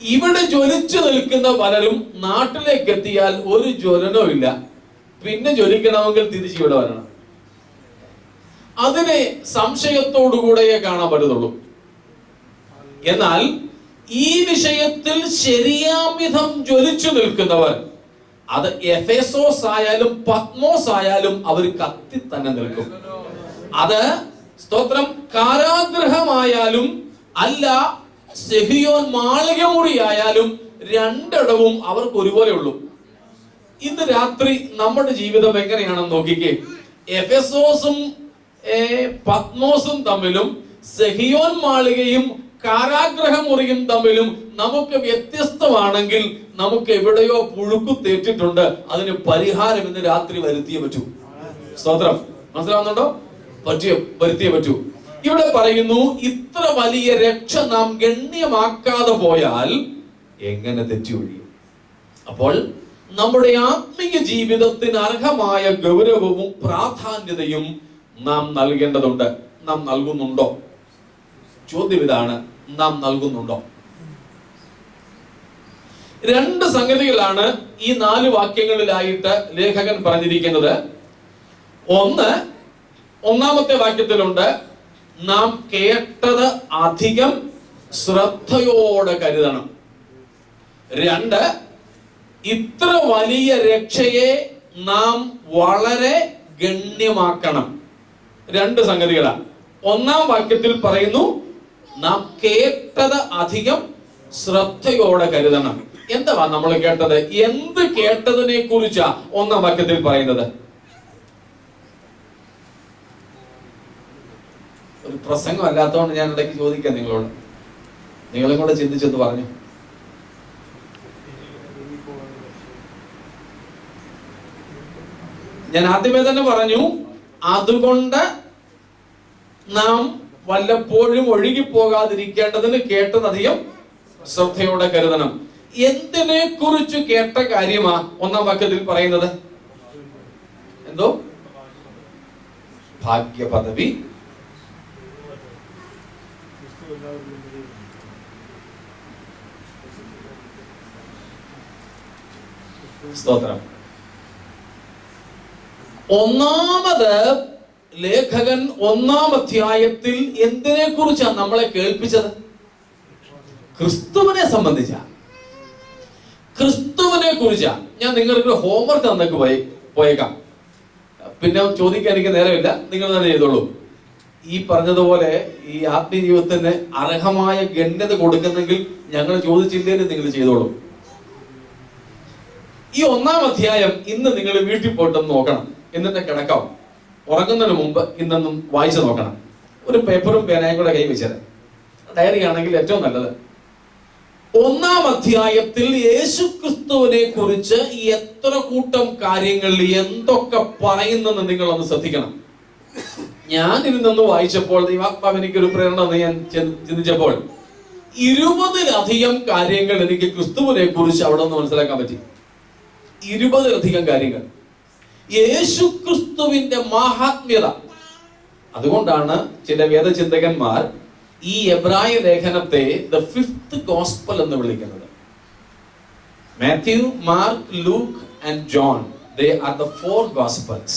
ഇവിടെ ജ്വലിച്ചു നിൽക്കുന്ന പലരും നാട്ടിലേക്ക് എത്തിയാൽ ഒരു ജ്വലനവും ഇല്ല. പിന്നെ ജ്വലിക്കണമെങ്കിൽ തിരിച്ച് ഇവിടെ വരണം. അതിനെ സംശയത്തോടുകൂടെയേ കാണാൻ പറ്റത്തുള്ളൂ. എന്നാൽ ഈ വിഷയത്തിൽ ശരിയാമിധം ജ്വലിച്ചു നിൽക്കുന്നവർ, അത് എഫേസോസ് ആയാലും പത്മോസ് ആയാലും അവർ കത്തി തന്നെ നിൽക്കും. അത് സ്തോത്രം കാരാഗ്രഹമായാലും അല്ല സെഹിയോൻ മാളികമുറി ആയാലും രണ്ടിടവും അവർക്ക് ഒരുപോലെ ഉള്ളൂ. ഇന്ന് രാത്രി നമ്മുടെ ജീവിതം എങ്ങനെയാണെന്ന് നോക്കിക്കേ. എഫെസോസും പത്മോസും തമ്മിലും സെഹിയോൻ മാളികയും കാരാഗ്രഹമുറിയും തമ്മിലും നമുക്ക് വ്യത്യസ്തമാണെങ്കിൽ നമുക്ക് എവിടെയോ പുഴുക്കു തേറ്റിട്ടുണ്ട്. അതിന് പരിഹാരം ഇന്ന് രാത്രി വരുത്തിയേ പറ്റൂ. സ്തോത്രം. മനസ്സിലാവുന്നുണ്ടോ? വരുത്തിയേ പറ്റൂ. ഇവിടെ പറയുന്നു, ഇത്ര വലിയ രക്ഷ നാം ഗണ്യമാക്കാതെ പോയാൽ എങ്ങനെ തെറ്റിയൊഴിയും? അപ്പോൾ നമ്മുടെ ആത്മീയ ജീവിതത്തിന് അർഹമായ ഗൗരവവും പ്രാധാന്യതയും നാം നൽകേണ്ടതുണ്ട്. നാം നൽകുന്നുണ്ടോ? ചോദ്യം ഇതാണ്, നാം നൽകുന്നുണ്ടോ? രണ്ട് സംഗതികളാണ് ഈ 4 വാക്യങ്ങളിലായിട്ട് ലേഖകൻ പറഞ്ഞിരിക്കുന്നത്. ഒന്നാമത്തെ വാക്യത്തിലുണ്ട്, നാം കേട്ടത് അധികം ശ്രദ്ധയോടെ കരുതണം. 2, ഇത്ര വലിയ രക്ഷയെ നാം വളരെ ഗണ്യമാക്കണം. 2 സംഗതികളാണ്. 1-ാം വാക്യത്തിൽ പറയുന്നു, നാം കേട്ടത് അധികം ശ്രദ്ധയോടെ കരുതണം. എന്താ നമ്മൾ കേട്ടത്? എന്ത് കേട്ടതിനെ കുറിച്ചാ 1-ാം വാക്യത്തിൽ പറയുന്നത്? ഒരു പ്രസംഗം അല്ലാത്തതുകൊണ്ട് ഞാൻ ഇടയ്ക്ക് ചോദിക്കാം നിങ്ങളോട്, നിങ്ങളും കൂടെ ചിന്തിച്ചെന്ന് പറഞ്ഞു. ഞാൻ ആദ്യമേ തന്നെ പറഞ്ഞു, അതുകൊണ്ട് നാം വല്ലപ്പോഴും ഒഴുകിപ്പോകാതിരിക്കേണ്ടതിന് കേട്ടതധികം ശ്രദ്ധയോടെ കരുതണം. എന്തിനെ കുറിച്ച് കേട്ട കാര്യമാ 1-ാം വാക്യത്തിൽ പറയുന്നത്? എന്തോ? ഭാഗ്യ പദവി, സ്തോത്രം. ഒന്നാമത് ലേഖകൻ 1-ാം അധ്യായത്തിൽ എന്തിനെ കുറിച്ചാണ് നമ്മളെ കേൾപ്പിച്ചത്? ക്രിസ്തുവിനെ സംബന്ധിച്ച, ക്രിസ്തുവിനെ കുറിച്ചാ. ഞാൻ നിങ്ങൾക്ക് ഹോംവർക്ക് തന്നേക്ക് പോയേക്കാം, പിന്നെ ചോദിക്കാൻ എനിക്ക് നേരമില്ല, നിങ്ങൾ തന്നെ ചെയ്തോളൂ. ഈ പറഞ്ഞതുപോലെ ഈ ആത്മീയ ജീവിതത്തിന് അർഹമായ ഗണ്യത കൊടുക്കുന്നെങ്കിൽ ഞങ്ങൾ ചോദിച്ചില്ലേലും നിങ്ങൾ ചെയ്തോളൂ. ഈ 1-ാം അധ്യായം ഇന്ന് നിങ്ങൾ വീട്ടിൽ പോയിട്ടൊന്ന് നോക്കണം. എന്നിട്ട് കിടക്കാം, ഉറങ്ങുന്നതിന് മുമ്പ് ഇന്നൊന്നും വായിച്ചു നോക്കണം. ഒരു പേപ്പറും പേനയും കൂടെ കൈ വെച്ചത്, ഡയറി ആണെങ്കിൽ ഏറ്റവും നല്ലത്. 1-ാം അധ്യായത്തിൽ യേശുക്രിസ്തുവിനെ കുറിച്ച് എത്ര കൂട്ടം കാര്യങ്ങൾ എന്തൊക്കെ പറയുന്നെന്ന് നിങ്ങളൊന്ന് ശ്രദ്ധിക്കണം. ഞാൻ ഇരുന്നൊന്ന് വായിച്ചപ്പോൾ ദൈവാത്മാവ് എനിക്കൊരു പ്രേരണ ഞാൻ ചിന്തിച്ചപ്പോൾ 20-ലധികം കാര്യങ്ങൾ എനിക്ക് ക്രിസ്തുവിനെ കുറിച്ച് അവിടെ നിന്ന് മനസ്സിലാക്കാൻ പറ്റി. 20-ലധികം കാര്യങ്ങൾ. യേശുക്രിസ്തുവിന്റെ മഹാത്മ്യത, അതുകൊണ്ടാണ് ചില വേദചിന്തകന്മാർ ഈ എബ്രായ ലേഖനത്തെ ദ ഫിഫ്ത്ത് ഗോസ്പൽ എന്ന് വിളിക്കുന്നത്. Matthew, Mark, Luke and John, they are the four gospels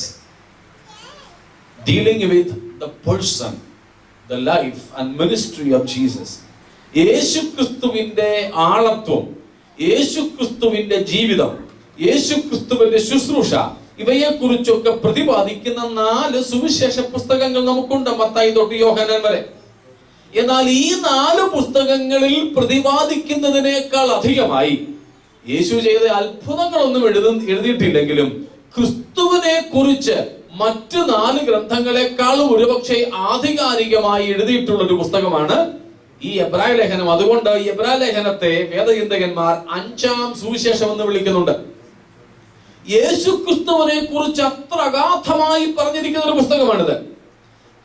dealing with the person, the life and ministry of Jesus. യേശുക്രിസ്തുവിന്റെ ആളത്വം, യേശുക്രിസ്തുവിന്റെ ജീവിതം, യേശുക്രിസ്തുവിന്റെ ശുശ്രൂഷ, ഇവയെ കുറിച്ചൊക്കെ പ്രതിപാദിക്കുന്ന 4 സുവിശേഷ പുസ്തകങ്ങൾ നമുക്കുണ്ട്, മത്തായി തൊട്ട് യോഹന്നാൻ വരെ. എന്നാൽ ഈ 4 പുസ്തകങ്ങളിൽ പ്രതിപാദിക്കുന്നതിനേക്കാൾ അധികമായി യേശു ചെയ്ത അത്ഭുതങ്ങളൊന്നും എഴുതിയിട്ടില്ലെങ്കിലും ക്രിസ്തുവിനെ കുറിച്ച് മറ്റ് 4 ഗ്രന്ഥങ്ങളെക്കാളും ഒരുപക്ഷെ ആധികാരികമായി എഴുതിയിട്ടുള്ള ഒരു പുസ്തകമാണ് ഈ എബ്രായ ലേഖനം. അതുകൊണ്ട് ഈ എബ്രായ ലേഖനത്തെ വേദചിന്തകന്മാർ 5ാം സുവിശേഷം എന്ന് വിളിക്കുന്നുണ്ട്. യേശു ക്രിസ്തുവിനെ കുറിച്ച് അത്ര അഗാധമായി പറഞ്ഞിരിക്കുന്ന ഒരു പുസ്തകമാണിത്.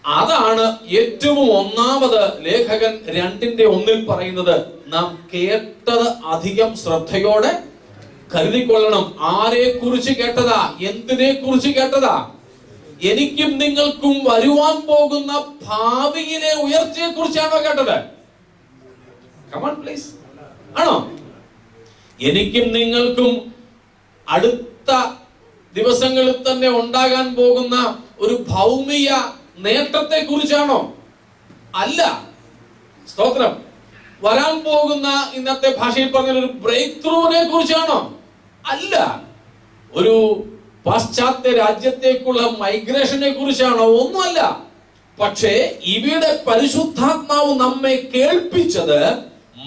അതാണ് ഏറ്റവും ഒന്നാമത് ലേഖകൻ 2:1 പറയുന്നത്, നാം കേട്ടത് അധികം ശ്രദ്ധയോടെ കരുതിക്കൊള്ളണം. ആരെ കുറിച്ച് കേട്ടതാ? എന്തിനെ കുറിച്ച് കേട്ടതാ? എനിക്കും നിങ്ങൾക്കും വരുവാൻ പോകുന്ന ഭാവിയിലെ ഉയർച്ചയെ കുറിച്ചാണോ കേട്ടത്? Come on please. ആണോ? എനിക്കും നിങ്ങൾക്കും അടുത്ത ദിവസങ്ങളിൽ തന്നെ ഉണ്ടാകാൻ പോകുന്ന ഒരു ഭൗമിക നേട്ടത്തെ കുറിച്ചാണോ? അല്ല. സ്തോത്രം. വരാൻ പോകുന്ന, ഇന്നത്തെ ഭാഷയിൽ പറഞ്ഞ ഒരു ബ്രേക്ക് ത്രൂവിനെ കുറിച്ചാണോ? അല്ല. ഒരു പാശ്ചാത്യ രാജ്യത്തേക്കുള്ള മൈഗ്രേഷനെ കുറിച്ചാണോ? ഒന്നുമല്ല. പക്ഷേ ഇവിടെ പരിശുദ്ധാത്മാവ് നമ്മെ കേൾപ്പിച്ചത്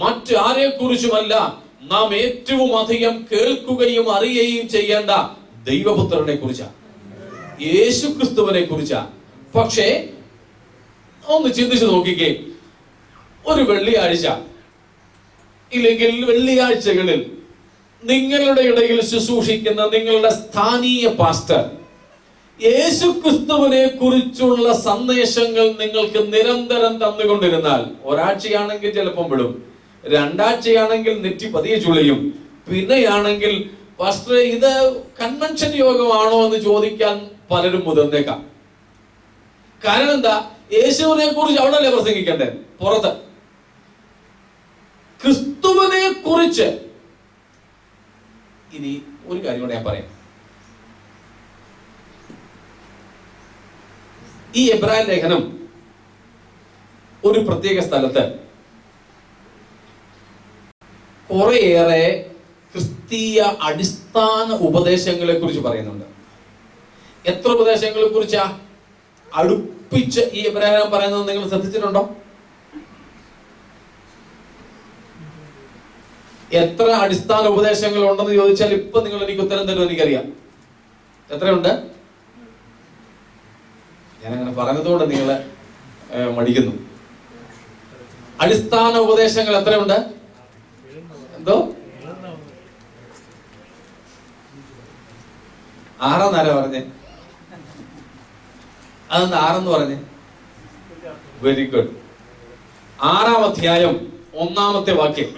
മറ്റ് ആരെ കുറിച്ചുമല്ല, നാം ഏറ്റവും അധികം കേൾക്കുകയും അറിയുകയും ചെയ്യേണ്ട ദൈവപുത്രനെ കുറിച്ചാണ്, യേശു ക്രിസ്തുവിനെ കുറിച്ചാണ്. പക്ഷേ ഒന്ന് ചിന്തിച്ചു നോക്കിക്കേ, ഒരു വെള്ളിയാഴ്ച ഇല്ലെങ്കിൽ വെള്ളിയാഴ്ചകളിൽ നിങ്ങളുടെ ഇടയിൽ ശുശ്രൂഷിക്കുന്ന നിങ്ങളുടെ സ്ഥാനീയ പാസ്റ്റർ യേശു ക്രിസ്തുവിനെ കുറിച്ചുള്ള സന്ദേശങ്ങൾ നിങ്ങൾക്ക് നിരന്തരം തന്നുകൊണ്ടിരുന്നാൽ, ഒരാഴ്ചയാണെങ്കിൽ ചിലപ്പം വിടും, 2 ആഴ്ചയാണെങ്കിൽ നെറ്റി പതിയെ ചുളിയും, പിന്നെയാണെങ്കിൽ പാസ്റ്റർ ഇത് കൺവെൻഷൻ യോഗമാണോ എന്ന് ചോദിക്കാൻ പലരും മുതിർന്നേക്കാം. കാരണം എന്താ? യേശുവിനെ കുറിച്ച് അവിടെ അല്ലേ പ്രസംഗിക്കണ്ടേ? പുറത്ത്. ക്രിസ്തുവിനെ കുറിച്ച് ഇനി ഒരു കാര്യം കൂടെ ഞാൻ പറയാം. ഈ എബ്രായ ലേഖനം ഒരു പ്രത്യേക സ്ഥലത്ത് കുറേയേറെ ക്രിസ്തീയ അടിസ്ഥാന ഉപദേശങ്ങളെ കുറിച്ച് പറയുന്നുണ്ട്. എത്ര ഉപദേശങ്ങളെ കുറിച്ചാ അടുപ്പിച്ച് ഈ എബ്രായ പറയുന്നത് നിങ്ങൾ ശ്രദ്ധിച്ചിട്ടുണ്ടോ? എത്ര അടിസ്ഥാന ഉപദേശങ്ങൾ ഉണ്ടെന്ന് ചോദിച്ചാൽ ഇപ്പൊ നിങ്ങൾ എനിക്ക് ഉത്തരം തരുമോ എനിക്കറിയാം. എത്രയുണ്ട്? ഞാനങ്ങനെ പറഞ്ഞതുകൊണ്ട് നിങ്ങളെ മടിക്കുന്നു. അടിസ്ഥാന ഉപദേശങ്ങൾ എത്രയുണ്ട്? എന്തോ 6 പറഞ്ഞേ? അതെന്താ 6 പറഞ്ഞേ? Very good. 6-ാം അധ്യായം 1-ാമത്തെ വാക്യം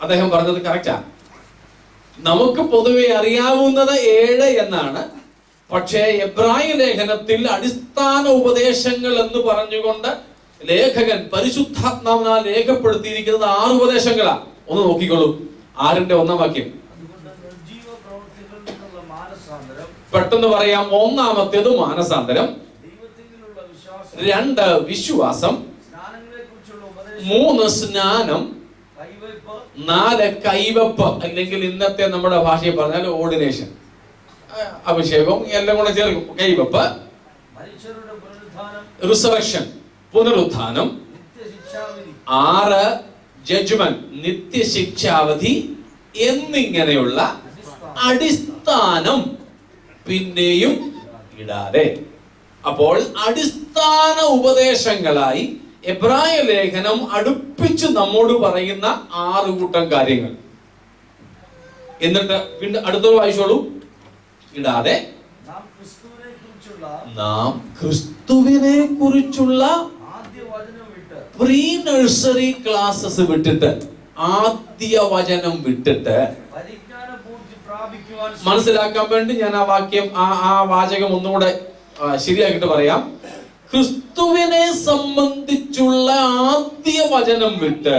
അദ്ദേഹം പറഞ്ഞത് കറക്റ്റാ. നമുക്ക് പൊതുവെ അറിയാവുന്നത് 7 എന്നാണ്. പക്ഷേ എബ്രായ ലേഖനത്തിൽ അടിസ്ഥാന ഉപദേശങ്ങൾ എന്ന് പറഞ്ഞുകൊണ്ട് ലേഖകൻ പരിശുദ്ധാത്മാവിനാൽ രേഖപ്പെടുത്തിയിരിക്കുന്നത് 6 ഉപദേശങ്ങളാ. ഒന്ന് നോക്കിക്കോളൂ. 6-ന്റെ 1-ാം വാക്യം പെട്ടെന്ന് പറയാം. 1-ാമത്തേത് മാനസാന്തരം, 2 വിശ്വാസം, 3 സ്നാനം, 4 കൈവപ്പ്, അല്ലെങ്കിൽ ഇന്നത്തെ നമ്മുടെ ഭാഷയിൽ പറഞ്ഞാൽ ഓർഡിനേഷൻ, അഭിഷേകം എല്ലാം കൂടെ ചേർക്കും. കൈവപ്പ്, റിസറക്ഷൻ, പുനരുത്ഥാനം, 6 ജഡ്ജ്മെന്റ്, നിത്യശിക്ഷാവധി എന്നിങ്ങനെയുള്ള അടിസ്ഥാനം പിന്നെയും ഇടാതെ. അപ്പോൾ അടിസ്ഥാന ഉപദേശങ്ങളായി എബ്രായ ലേഖനം അടുപ്പിച്ച് നമ്മോട് പറയുന്ന 6 കൂട്ടം കാര്യങ്ങൾ. എന്നിട്ട് പിന്നെ അടുത്തൊരു വായിച്ചോളൂ. ഇടാതെ നാം ക്രിസ്തുവിനെ കുറിച്ചുള്ള പ്രീ നഴ്സറി ക്ലാസ്സസ് വിട്ടിട്ട്, ആദ്യ വചനം വിട്ടിട്ട്, മനസ്സിലാക്കാൻ വേണ്ടി ഞാൻ ആ വാക്യം, ആ വാചകം ഒന്നുകൂടെ ശരിയാക്കിട്ട് പറയാം. ക്രിസ്തുവിനെ സംബന്ധിച്ചുള്ള ആദ്യ വചനം വിട്ട്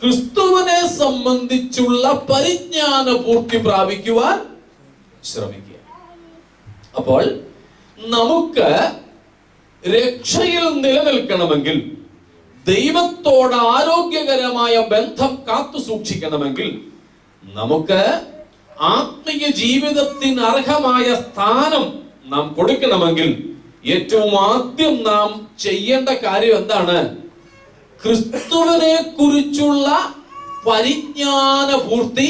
ക്രിസ്തുവിനെ സംബന്ധിച്ചുള്ള പരിജ്ഞാന പൂർത്തി പ്രാപിക്കുവാൻ ശ്രമിക്കുക. അപ്പോൾ നമുക്ക് രക്ഷയിൽ നിലനിൽക്കണമെങ്കിൽ, ദൈവത്തോട് ആരോഗ്യകരമായ ബന്ധം കാത്തു സൂക്ഷിക്കണമെങ്കിൽ, നമുക്ക് ആത്മീയ ജീവിതത്തിന് അർഹമായ സ്ഥാനം നാം കൊടുക്കണമെങ്കിൽ, ഏറ്റവും ആദ്യം നാം ചെയ്യേണ്ട കാര്യം എന്താണ്? ക്രിസ്തുവിനെ കുറിച്ചുള്ള പരിജ്ഞാന പൂർത്തി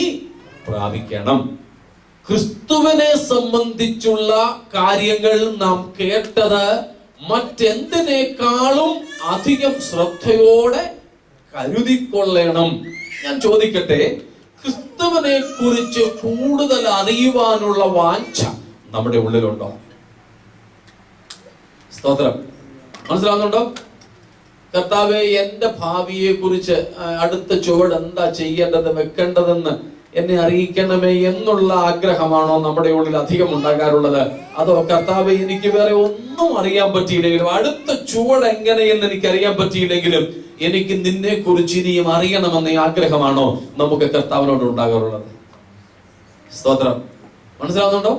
പ്രാപിക്കണം. ക്രിസ്തുവിനെ സംബന്ധിച്ചുള്ള കാര്യങ്ങൾ നാം കേട്ടത് മറ്റെന്തിനേക്കാളും അധികം ശ്രദ്ധയോടെ കരുതിക്കൊള്ളണം. ഞാൻ ചോദിക്കട്ടെ, ക്രിസ്തുവിനെ കുറിച്ച് കൂടുതൽ അറിയുവാനുള്ള വാഞ്ച നമ്മുടെ ഉള്ളിലുണ്ടോ? സ്തോത്രം. മനസ്സിലാവുന്നുണ്ടോ? കർത്താവേ, എന്റെ ഭാവിയെ കുറിച്ച് അടുത്ത ചുവട് എന്താ ചെയ്യേണ്ടത്, വെക്കേണ്ടതെന്ന് എന്നെ അറിയിക്കണമേ എന്നുള്ള ആഗ്രഹമാണോ നമ്മുടെ ഉള്ളിൽ അധികം ഉണ്ടാകാറുള്ളത്? അതോ കർത്താവേ, എനിക്ക് വേറെ ഒന്നും അറിയാൻ പറ്റിയില്ലെങ്കിലും, അടുത്ത ചുവട് എങ്ങനെയെന്ന് എനിക്ക് അറിയാൻ പറ്റിയില്ലെങ്കിലും എനിക്ക് നിന്നെ കുറിച്ച് ഇനിയും അറിയണമെന്ന ആഗ്രഹമാണോ നമുക്ക് കർത്താവിനോട് ഉണ്ടാകാറുള്ളത്? സ്തോത്രം. മനസ്സിലാവുന്നുണ്ടോ?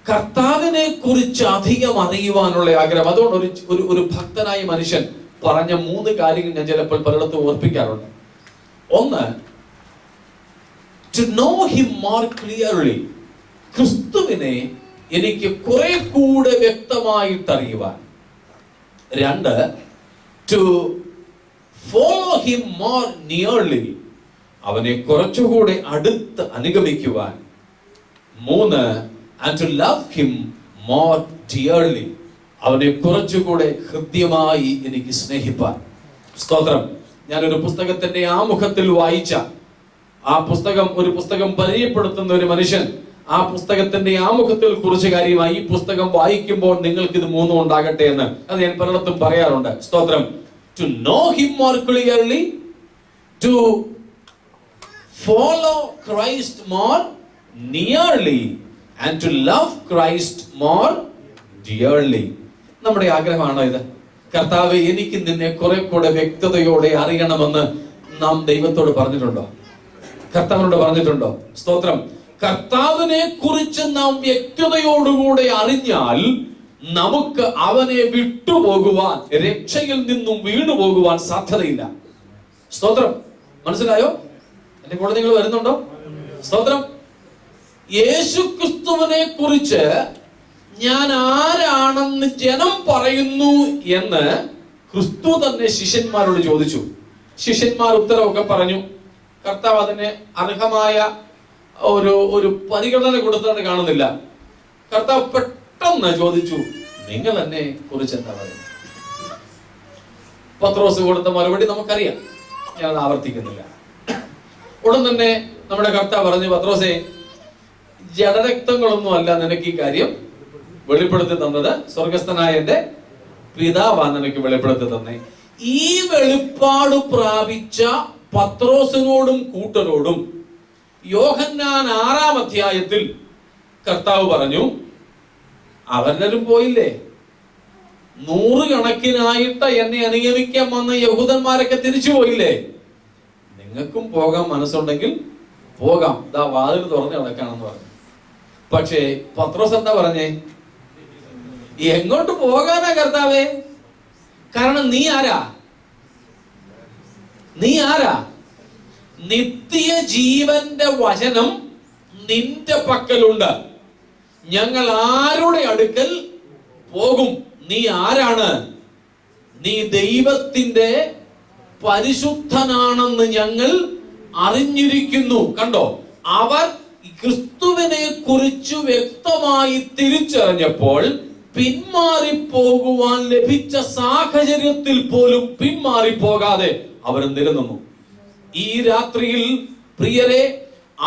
കർത്താവിനെ കുറിച്ച് അധികം അറിയുവാനുള്ള ആഗ്രഹം. അതുകൊണ്ട് ഒരു ഭക്തനായ മനുഷ്യൻ പറഞ്ഞ 3 കാര്യങ്ങൾ ഞാൻ ചിലപ്പോൾ പലയിടത്തും ഓർപ്പിക്കാറുണ്ട്. ഒന്ന്, to know him more clearly. ക്രിസ്തുവിനെ എനിക്ക് കുറെ കൂടെ വ്യക്തമായിട്ട് അറിയുവാൻ. 2, to follow him more nearly. അവനെ കുറച്ചുകൂടെ അടുത്ത് അനുഗമിക്കുവാൻ. 3, and to love him more dearly. അവനെ കുറച്ചുകൂടെ ഹൃദ്യമായി എനിക്ക് സ്നേഹിപ്പാൻ. സ്തോത്രം. ഞാനൊരു പുസ്തകത്തിന്റെ ആമുഖത്തിൽ വായിച്ച ഒരു പുസ്തകം പരിചയപ്പെടുത്തുന്ന ഒരു മനുഷ്യൻ ആ പുസ്തകത്തിന്റെ ആമുഖത്തിൽ കുറിച്ച് കാര്യമായി, ഈ പുസ്തകം വായിക്കുമ്പോൾ നിങ്ങൾക്ക് ഇത് 3 ഉണ്ടാകട്ടെ എന്ന് അത് ഞാൻ പലയിടത്തും പറയാറുണ്ട്. സ്തോത്രം. To know him more clearly, to follow Christ more nearly, and to love Christ more dearly. നമ്മുടെ ആഗ്രഹമാണോ ഇത്? കർത്താവേ, എനിക്ക് നിന്നെ കുറെ കൂടെ വ്യക്തതയോടെ അറിയണമെന്ന് നാം ദൈവത്തോട് പറഞ്ഞിട്ടുണ്ടോ? കർത്താവിനോട് പറഞ്ഞിട്ടുണ്ടോ? സ്തോത്രം. കർത്താവിനെ കുറിച്ച് നാം വ്യക്തതയോടുകൂടെ അറിഞ്ഞാൽ നമുക്ക് അവനെ വിട്ടുപോകുവാൻ, രക്ഷയിൽ നിന്നും വീണുപോകുവാൻ സാധ്യതയില്ല. സ്തോത്രം. മനസ്സിലായോ? എന്റെ കൂടെ നിങ്ങൾ വരുന്നുണ്ടോ? സ്തോത്രം. യേശു ക്രിസ്തുവിനെ കുറിച്ച് ഞാൻ ആരാണെന്ന് ജനം പറയുന്നു എന്ന് ക്രിസ്തു തന്നെ ശിഷ്യന്മാരോട് ചോദിച്ചു. ശിഷ്യന്മാർ ഉത്തരവൊക്കെ പറഞ്ഞു. കർത്താവ് അതിന് അർഹമായ ഒരു പരിഗണന കൊടുത്താൽ കാണുന്നില്ല. കർത്താവ് പെട്ടെന്ന് ചോദിച്ചു, നിങ്ങൾ എന്നെ കുറിച്ച് എന്താ പറയുന്നത്? പത്രോസ് കൊടുത്ത മറുപടി നമുക്കറിയാം, ഞാനത് ആവർത്തിക്കുന്നില്ല. ഉടൻ തന്നെ നമ്മുടെ കർത്താവ് പറഞ്ഞു, പത്രോസേ, ജഡരക്തങ്ങളൊന്നും അല്ല നിനക്ക് ഈ കാര്യം വെളിപ്പെടുത്തി തന്നത്, സ്വർഗസ്ഥനായ എന്റെ പിതാവാണ് നിനക്ക് വെളിപ്പെടുത്തി തന്നെ. ഈ വെളിപ്പാട് പ്രാപിച്ച പത്രോസിനോടും കൂട്ടരോടും യോഹന്നാൻ 6-ാം അധ്യായത്തിൽ കർത്താവ് പറഞ്ഞു, അവരെല്ലാരും പോയില്ലേ? 100 കണക്കിനായിട്ട് എന്നെ അനുഗമിക്കാൻ വന്ന യഹൂദന്മാരൊക്കെ തിരിച്ചു പോയില്ലേ? നിങ്ങൾക്കും പോകാൻ മനസ്സുണ്ടെങ്കിൽ പോകാം, ദാ വാതിൽ തുറന്ന് കിടക്കാണെന്ന് പറഞ്ഞു. പക്ഷേ പത്രോസ് എന്താ പറഞ്ഞേ? എങ്ങോട്ട് പോകാനാ കർത്താവേ? കാരണം നീ ആരാ? നിത്യ ജീവന്റെ വചനം നിന്റെ പക്കലുണ്ട്. ഞങ്ങൾ ആരുടെ അടുക്കൽ പോകും? നീ ആരാണ്? നീ ദൈവത്തിന്റെ പരിശുദ്ധനാണെന്ന് ഞങ്ങൾ അറിഞ്ഞിരിക്കുന്നു. കണ്ടോ, അവർ ക്രിസ്തുവിനെ കുറിച്ച് വ്യക്തമായി തിരിച്ചറിഞ്ഞപ്പോൾ പിന്മാറിപ്പോകുവാൻ ലഭിച്ച സാഹചര്യത്തിൽ പോലും പിന്മാറിപ്പോകാതെ അവർ നിലനിന്നു. ഈ രാത്രിയിൽ പ്രിയരെ,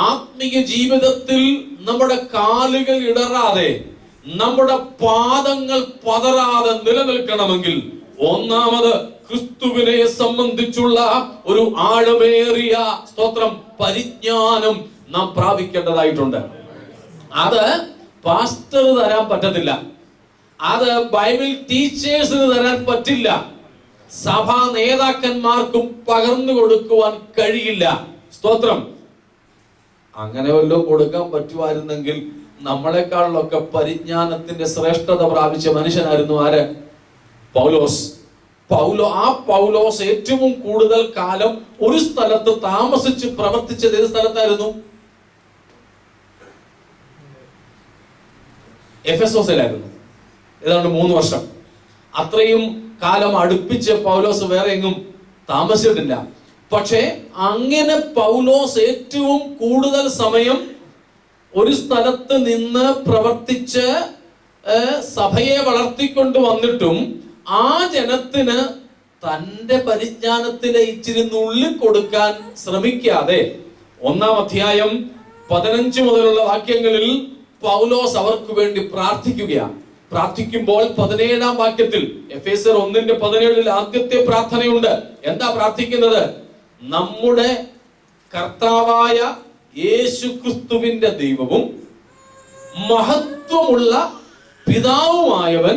ആത്മീയ ജീവിതത്തിൽ നമ്മുടെ കാലുകൾ ഇടറാതെ, നമ്മുടെ പാദങ്ങൾ പതറാതെ നിലനിൽക്കണമെങ്കിൽ ഒന്നാമത് ക്രിസ്തുവിനെ സംബന്ധിച്ചുള്ള ഒരു ആഴമേറിയ സ്തോത്രം പരിജ്ഞാനം നാം പ്രാപിക്കേണ്ടതായിട്ടുണ്ട്. അത് പാസ്റ്റർ തരാൻ പറ്റത്തില്ല, അത് ബൈബിൾ ടീച്ചേഴ്സിന് തരാൻ പറ്റില്ല, സഭാ നേതാക്കന്മാർക്കും പകർന്നു കൊടുക്കുവാൻ കഴിയില്ല. സ്തോത്രം. അങ്ങനെ വല്ലതും കൊടുക്കാൻ പറ്റുമായിരുന്നെങ്കിൽ നമ്മളെക്കാളിലൊക്കെ പരിജ്ഞാനത്തിന്റെ ശ്രേഷ്ഠത പ്രാപിച്ച മനുഷ്യനായിരുന്നു ആര്? പൗലോസ്. പൗലോസ് ഏറ്റവും കൂടുതൽ കാലം ഒരു സ്ഥലത്ത് താമസിച്ച് പ്രവർത്തിച്ചത് ഏത് സ്ഥലത്തായിരുന്നു? എഫെസോസിലായിരുന്നു. ഏതാണ്ട് 3 വർഷം. അത്രയും കാലം അടുപ്പിച്ച് പൗലോസ് വേറെ എങ്ങും താമസിച്ചിട്ടില്ല. പക്ഷേ അങ്ങനെ പൗലോസ് ഏറ്റവും കൂടുതൽ സമയം ഒരു സ്ഥലത്ത് നിന്ന് പ്രവർത്തിച്ച് സഭയെ വളർത്തിക്കൊണ്ട് വന്നിട്ടും ആ ജനത്തിന് തന്റെ പരിജ്ഞാനത്തിലെ ഇച്ചിരി നുള്ളി കൊടുക്കാൻ ശ്രമിക്കാതെ 1-ാം അധ്യായം 15 മുതലുള്ള വാക്യങ്ങളിൽ പൗലോസ് അവർക്ക് വേണ്ടി പ്രാർത്ഥിക്കുകയാണ്. പ്രാർത്ഥിക്കുമ്പോൾ 17-ാം വാക്യത്തിൽ, എഫേസ്യർ 1:17 ആദ്യത്തെ പ്രാർത്ഥനയുണ്ട്. എന്താ പ്രാർത്ഥിക്കുന്നത്? നമ്മുടെ കർത്താവായ യേശുക്രിസ്തുവിന്റെ ദൈവവും മഹത്വമുള്ള പിതാവുമായവൻ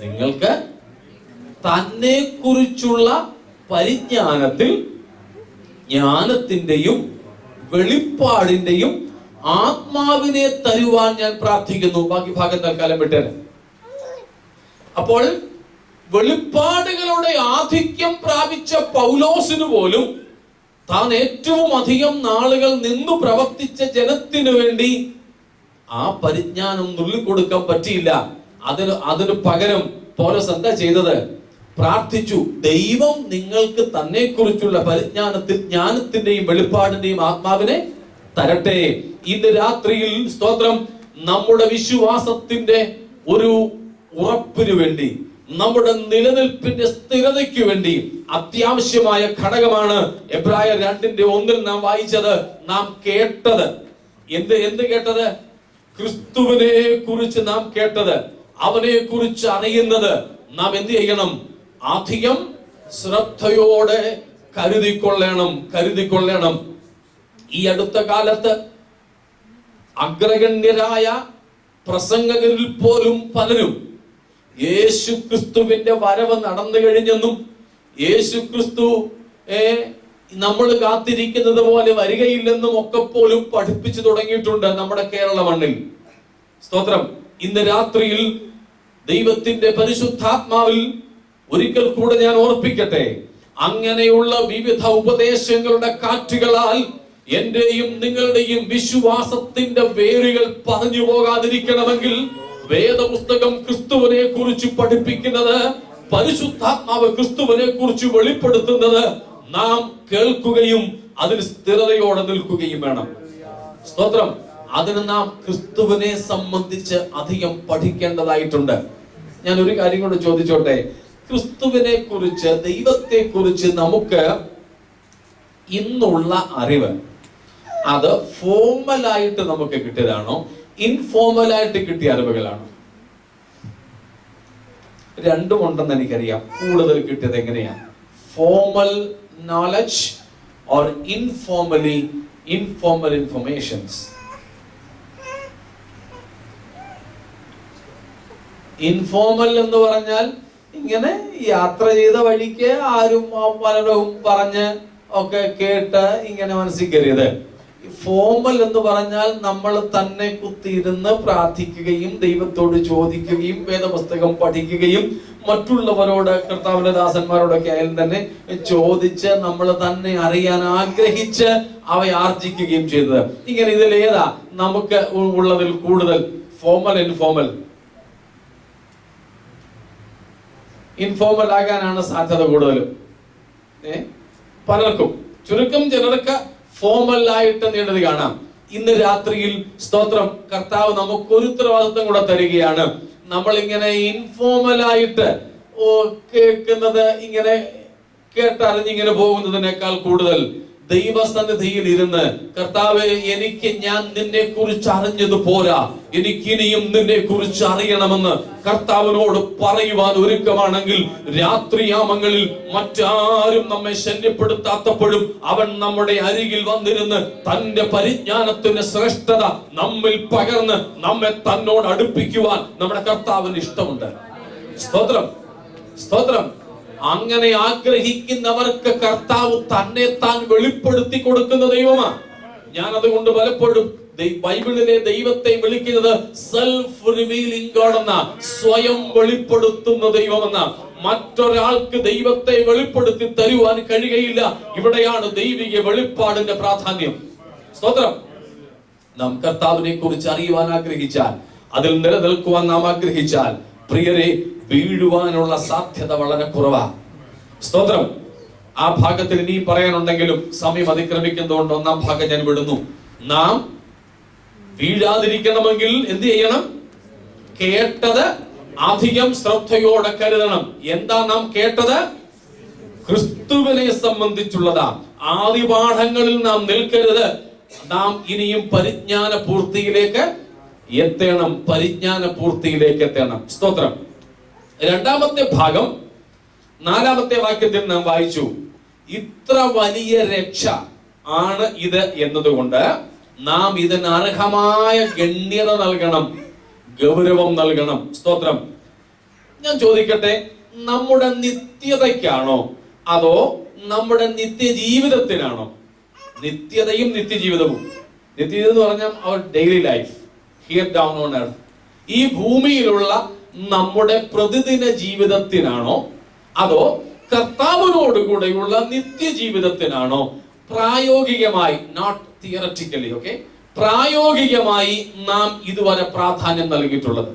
നിങ്ങൾക്ക് തന്നെ കുറിച്ചുള്ള പരിജ്ഞാനത്തിൽ ജ്ഞാനത്തിന്റെയും വെളിപ്പാടിന്റെയും ആത്മാവിനെ തരുവാൻ ഞാൻ പ്രാർത്ഥിക്കുന്നു. ബാക്കി ഭാഗം തൽക്കാലം വിട്ടേനെ. അപ്പോൾ വെളിപ്പാടുകളുടെ ആധിക്യം പ്രാപിച്ച പൗലോസിന് പോലും താൻ ഏറ്റവും അധികം നാളുകൾ നിന്നു പ്രവർത്തിച്ച ജനത്തിനു വേണ്ടി ആ പരിജ്ഞാനം നുള്ളിക്കൊടുക്കാൻ പറ്റിയില്ല. അതിന് പകരം പൗലോസ് എന്താ ചെയ്തത്? പ്രാർത്ഥിച്ചു, ദൈവം നിങ്ങൾക്ക് തന്നെ കുറിച്ചുള്ള പരിജ്ഞാനത്തിൽ ജ്ഞാനത്തിന്റെയും വെളിപ്പാടിന്റെയും ആത്മാവിനെ തരട്ടെ. ഇന്ന് രാത്രിയിൽ സ്തോത്രം, നമ്മുടെ വിശ്വാസത്തിന്റെ ഒരു ഉറപ്പിനു വേണ്ടി, നമ്മുടെ നിലനിൽപ്പിന്റെ സ്ഥിരതയ്ക്ക് വേണ്ടി അത്യാവശ്യമായ ഘടകമാണ് എബ്രായർ 2:1 നാം വായിച്ചത്, നാം കേട്ടത്. എന്ത് കേട്ടത്? ക്രിസ്തുവിനെ കുറിച്ച് നാം കേട്ടത്, അവനെ കുറിച്ച് അറിയുന്നത് നാം എന്ത് ചെയ്യണം? അധികം ശ്രദ്ധയോടെ കരുതിക്കൊള്ളണം. ഈ അടുത്ത കാലത്ത് അഗ്രഗണ്യരായ പ്രസംഗകരിൽ പോലും പലരും യേശു ക്രിസ്തുവിന്റെ വരവ് നടന്നു കഴിഞ്ഞെന്നും യേശു ക്രിസ്തു നമ്മൾ കാത്തിരിക്കുന്നത് പോലെ വരികയില്ലെന്നും ഒക്കെ പോലും പഠിപ്പിച്ചു തുടങ്ങിയിട്ടുണ്ട് നമ്മുടെ കേരള മണ്ണിൽ. സ്തോത്രം. ഇന്ന് രാത്രിയിൽ ദൈവത്തിന്റെ പരിശുദ്ധാത്മാവിൽ ഒരിക്കൽ കൂടെ ഞാൻ ഓർപ്പിക്കട്ടെ, അങ്ങനെയുള്ള വിവിധ ഉപദേശങ്ങളുടെ കാറ്റുകളാൽ എന്റെയും നിങ്ങളുടെയും വിശ്വാസത്തിന്റെ വേരുകൾ പറഞ്ഞു പോകാതിരിക്കണമെങ്കിൽ വേദപുസ്തകം ക്രിസ്തുവിനെ കുറിച്ച് പഠിപ്പിക്കുന്നത്, പരിശുദ്ധാത്മാവ് ക്രിസ്തുവിനെ കുറിച്ച് വെളിപ്പെടുത്തുന്നത് നാം കേൾക്കുകയും അതിൽ സ്ഥിരതയോടെ നിൽക്കുകയും വേണം. സ്തോത്രം. അതിന് നാം ക്രിസ്തുവിനെ സംബന്ധിച്ച് അധികം പഠിക്കേണ്ടതായിട്ടുണ്ട്. ഞാൻ ഒരു കാര്യം കൂടെ ചോദിച്ചോട്ടെ, ക്രിസ്തുവിനെ കുറിച്ച്, ദൈവത്തെ കുറിച്ച് നമുക്ക് ഇന്നുള്ള അറിവ് അത് ഫോർമലായിട്ട് നമുക്ക് കിട്ടിയതാണോ ഇൻഫോർമലായിട്ട് കിട്ടിയ അറിവുകളാണോ? രണ്ടും ഉണ്ടെന്ന് എനിക്കറിയാം. കൂടുതൽ കിട്ടിയത് എങ്ങനെയാണ്? Formal knowledge or informal informations. Informal എന്ന് പറഞ്ഞാൽ ഇങ്ങനെ യാത്ര ചെയ്ത വഴിക്ക് ആരും പലരും പറഞ്ഞ് ഒക്കെ കേട്ട് ഇങ്ങനെ മനസ്സിൽ കയറിയത്. ഫോർമൽ എന്ന് പറഞ്ഞാൽ നമ്മൾ തന്നെ കുത്തിയിരുന്ന് പ്രാർത്ഥിക്കുകയും ദൈവത്തോട് ചോദിക്കുകയും വേദപുസ്തകം പഠിക്കുകയും മറ്റുള്ളവരോട്, കർത്താവിന്റെ ദാസന്മാരോടൊക്കെ ആയാലും തന്നെ ചോദിച്ച് നമ്മൾ തന്നെ അറിയാൻ ആഗ്രഹിച്ച് അവയെ ആർജിക്കുകയും ചെയ്തത്. ഇങ്ങനെ ഇതിലേതാ നമുക്ക് ഉള്ളതിൽ കൂടുതൽ? ഫോർമൽ, ഇൻഫോർമൽ ആകാനാണ് സാധ്യത കൂടുതലും. പലർക്കും, ചുരുക്കം ചിലർക്ക് ഫോർമൽ ആയിട്ട് നേടുന്നത് കാണാം. ഇന്ന് രാത്രിയിൽ സ്തോത്രം, കർത്താവ് നമുക്ക് ഒരു ഉത്തരവാദിത്വം കൂടെ തരികയാണ്. നമ്മൾ ഇങ്ങനെ ഇൻഫോർമൽ ആയിട്ട് കേൾക്കുന്നത്, ഇങ്ങനെ കേട്ടറിഞ്ഞിങ്ങനെ പോകുന്നതിനേക്കാൾ കൂടുതൽ ദൈവസന്നിധിയിൽ ഇരുന്ന്, കർത്താവേ, ഞാൻ നിന്നെ കുറിച്ച് അറിഞ്ഞത് പോരാ, എനിക്കിനിയും നിന്നെ കുറിച്ച് അറിയണമെന്ന് കർത്താവിനോട് പറയുവാൻ ഒരുക്കമാണെങ്കിൽ, രാത്രിയാമങ്ങളിൽ മറ്റാരും നമ്മെ ശല്യപ്പെടുത്താത്തപ്പോഴും അവൻ നമ്മുടെ അരികിൽ വന്നിരുന്ന് തന്റെ പരിജ്ഞാനത്തിന്റെ ശ്രേഷ്ഠത നമ്മിൽ പകർന്ന് നമ്മെ തന്നോട് അടുപ്പിക്കുവാൻ നമ്മുടെ കർത്താവിന് ഇഷ്ടമുണ്ട്. സ്തോത്രം, സ്തോത്രം. അങ്ങനെ ആഗ്രഹിക്കുന്നവർക്ക് കർത്താവ് തന്നെ താൻ വെളിപ്പെടുത്തി കൊടുക്കുന്ന ദൈവമാണ്. ഞാൻ അതുകൊണ്ട് പലപ്പോഴും ബൈബിളിലെ ദൈവത്തെ വിളിക്കുന്നത് സെൽഫ് റിവീലിംഗ് ഗോഡ് എന്ന, സ്വയം വെളിപ്പെടുത്തുന്ന ദൈവമെന്ന. മറ്റൊരാൾക്ക് ദൈവത്തെ വെളിപ്പെടുത്തി തരുവാൻ കഴിയുകയില്ല. ഇവിടെയാണ് ദൈവിക വെളിപ്പാടിന്റെ പ്രാധാന്യം. സ്തോത്രം. നാം കർത്താവിനെ കുറിച്ച് അറിയുവാൻ ആഗ്രഹിച്ചാൽ, അതിൽ നിലനിൽക്കുവാൻ നാം ആഗ്രഹിച്ചാൽ, പ്രിയരെ, വീഴുവാനുള്ള സാധ്യത വളരെ കുറവാണ്. സ്തോത്രം. ആ ഭാഗത്തിൽ ഇനി പറയാനുണ്ടെങ്കിലും സമയം അതിക്രമിക്കുന്നതുകൊണ്ട് ഒന്നാം ഭാഗം ഞാൻ വിടുന്നു. നാം വീഴാതിരിക്കണമെങ്കിൽ എന്ത് ചെയ്യണം? കേട്ടത് അധികം ശ്രദ്ധയോടെ കരുതണം. എന്താ നാം കേട്ടത്? ക്രിസ്തുവിനെ സംബന്ധിച്ചുള്ളതാ. ആദിപാഠങ്ങളിൽ നാം നിൽക്കരുത്. നാം ഇനിയും പരിജ്ഞാന പൂർത്തിയിലേക്ക് എത്തണം. പരിജ്ഞാന പൂർത്തിയിലേക്ക് എത്തണം. സ്തോത്രം. രണ്ടാമത്തെ ഭാഗം 4-ാമത്തെ വാക്യത്തിൽ നാം വായിച്ചു, ഇത്ര വലിയ രക്ഷ ആണ് ഇത് എന്നതുകൊണ്ട് നാം ഇതിന് അർഹമായ ഗണ്യത നൽകണം, ഗൗരവം നൽകണം. സ്തോത്രം. ഞാൻ ചോദിക്കട്ടെ, നമ്മുടെ നിത്യതയ്ക്കാണോ അതോ നമ്മുടെ നിത്യജീവിതത്തിനാണോ? നിത്യതയും നിത്യജീവിതവും. നിത്യജീവിതം എന്ന് പറഞ്ഞാൽ അവർ daily life here down on earth, ഈ ഭൂമിയിലുള്ള നമ്മുടെ പ്രതിദിന ജീവിതത്തിനാണോ അതോ കർത്താവിനോടുകൂടെയുള്ള നിത്യജീവിതത്തിനാണോ? പ്രായോഗികമായി, നോട്ട് തിയററ്റിക്കലി, ഓക്കെ, പ്രായോഗികമായി നാം ഇതുവരെ പ്രാധാന്യം നൽകിയിട്ടുള്ളത്?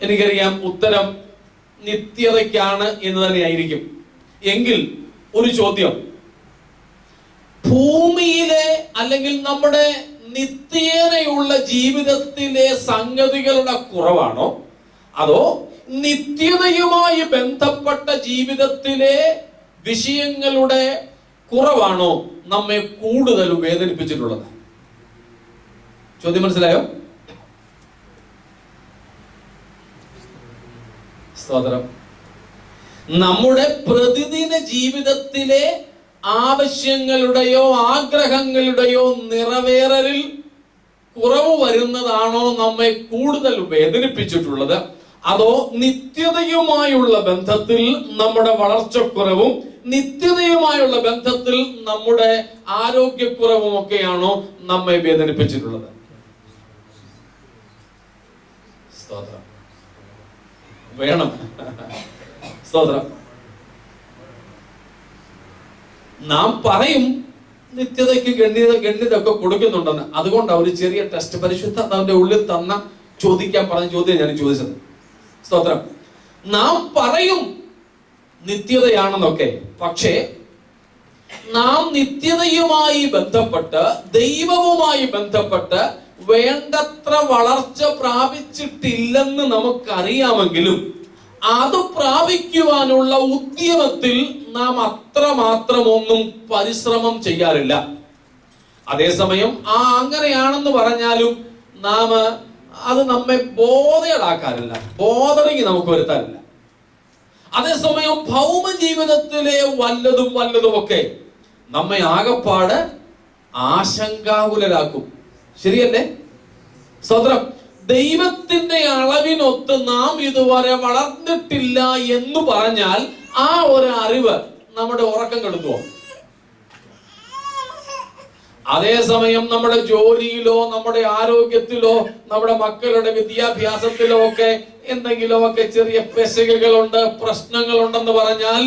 എനിക്കറിയാം ഉത്തരം നിത്യതയ്ക്കാണ് എന്ന് തന്നെയായിരിക്കും. എങ്കിൽ ഒരു ചോദ്യം, ഭൂമിയിലെ അല്ലെങ്കിൽ നമ്മുടെ നിത്യേനയുള്ള ജീവിതത്തിലെ സംഗതികളുടെ കുറവാണോ അതോ നിത്യതയുമായി ബന്ധപ്പെട്ട ജീവിതത്തിലെ വിഷയങ്ങളുടെ കുറവാണോ നമ്മെ കൂടുതൽ വേദനിപ്പിച്ചിട്ടുള്ളത്? ചോദ്യം മനസ്സിലായോ? സ്തോത്രം. നമ്മുടെ പ്രതിദിന ജീവിതത്തിലെ ആവശ്യങ്ങളുടെയോ ആഗ്രഹങ്ങളുടെയോ നിറവേറലിൽ കുറവ് വരുന്നതാണോ നമ്മെ കൂടുതൽ വേദനിപ്പിച്ചിട്ടുള്ളത്? അതോ നിത്യതയുമായുള്ള ബന്ധത്തിൽ നമ്മുടെ വളർച്ചക്കുറവും നിത്യതയുമായുള്ള ബന്ധത്തിൽ നമ്മുടെ ആരോഗ്യക്കുറവും ഒക്കെയാണോ നമ്മെ വേദനിപ്പിച്ചിട്ടുള്ളത്? സ്തോത്രം. വേണം. സ്തോത്രം. നാം പറയും നിത്യതയ്ക്ക് ഗണ്യത ഒക്കെ കൊടുക്കുന്നുണ്ടെന്ന്. അതുകൊണ്ട് ഒരു ചെറിയ ടെസ്റ്റ് പരിശുദ്ധാത്മാവിന്റെ ഉള്ളിൽ തന്ന ചോദിക്കാൻ പറഞ്ഞ ചോദ്യം ഞാൻ ചോദിച്ചത്. സ്തോത്രം. നാം പറയും നിത്യതയാണെന്നൊക്കെ, പക്ഷേ നാം നിത്യതയുമായി ബന്ധപ്പെട്ട് ദൈവവുമായി ബന്ധപ്പെട്ട് വേണ്ടത്ര വളർച്ച പ്രാപിച്ചിട്ടില്ലെന്ന് നമുക്കറിയാമെങ്കിലും അത് പ്രാപിക്കുവാനുള്ള ഉദ്യമത്തിൽ നാം അത്രമാത്രമൊന്നും പരിശ്രമം ചെയ്യാറില്ല. അതേസമയം അങ്ങനെയാണെന്ന് പറഞ്ഞാലും നാം അത് നമ്മെ ബോധേഡാക്കാറില്ല, ബോധറിങ് നമുക്ക് വരുത്താറില്ല. അതേസമയം ഭൗമ ജീവിതത്തിലെ വല്ലതുമൊക്കെ നമ്മെ ആകപ്പാട് ആശങ്കാകുലരാക്കും. ശരിയല്ലേ? സ്തോത്രം. ദൈവത്തിന്റെ അളവിനൊത്ത് നാം ഇതുവരെ വളർന്നിട്ടില്ല എന്ന് പറഞ്ഞാൽ ആ ഒരു അറിവ് നമ്മുടെ ഉറക്കം കെടുത്തുവോ? അതേസമയം നമ്മുടെ ജോലിയിലോ നമ്മുടെ ആരോഗ്യത്തിലോ നമ്മുടെ മക്കളുടെ വിദ്യാഭ്യാസത്തിലോ ഒക്കെ എന്തെങ്കിലുമൊക്കെ ചെറിയ പെശകുകളുണ്ട്, പ്രശ്നങ്ങളുണ്ടെന്ന് പറഞ്ഞാൽ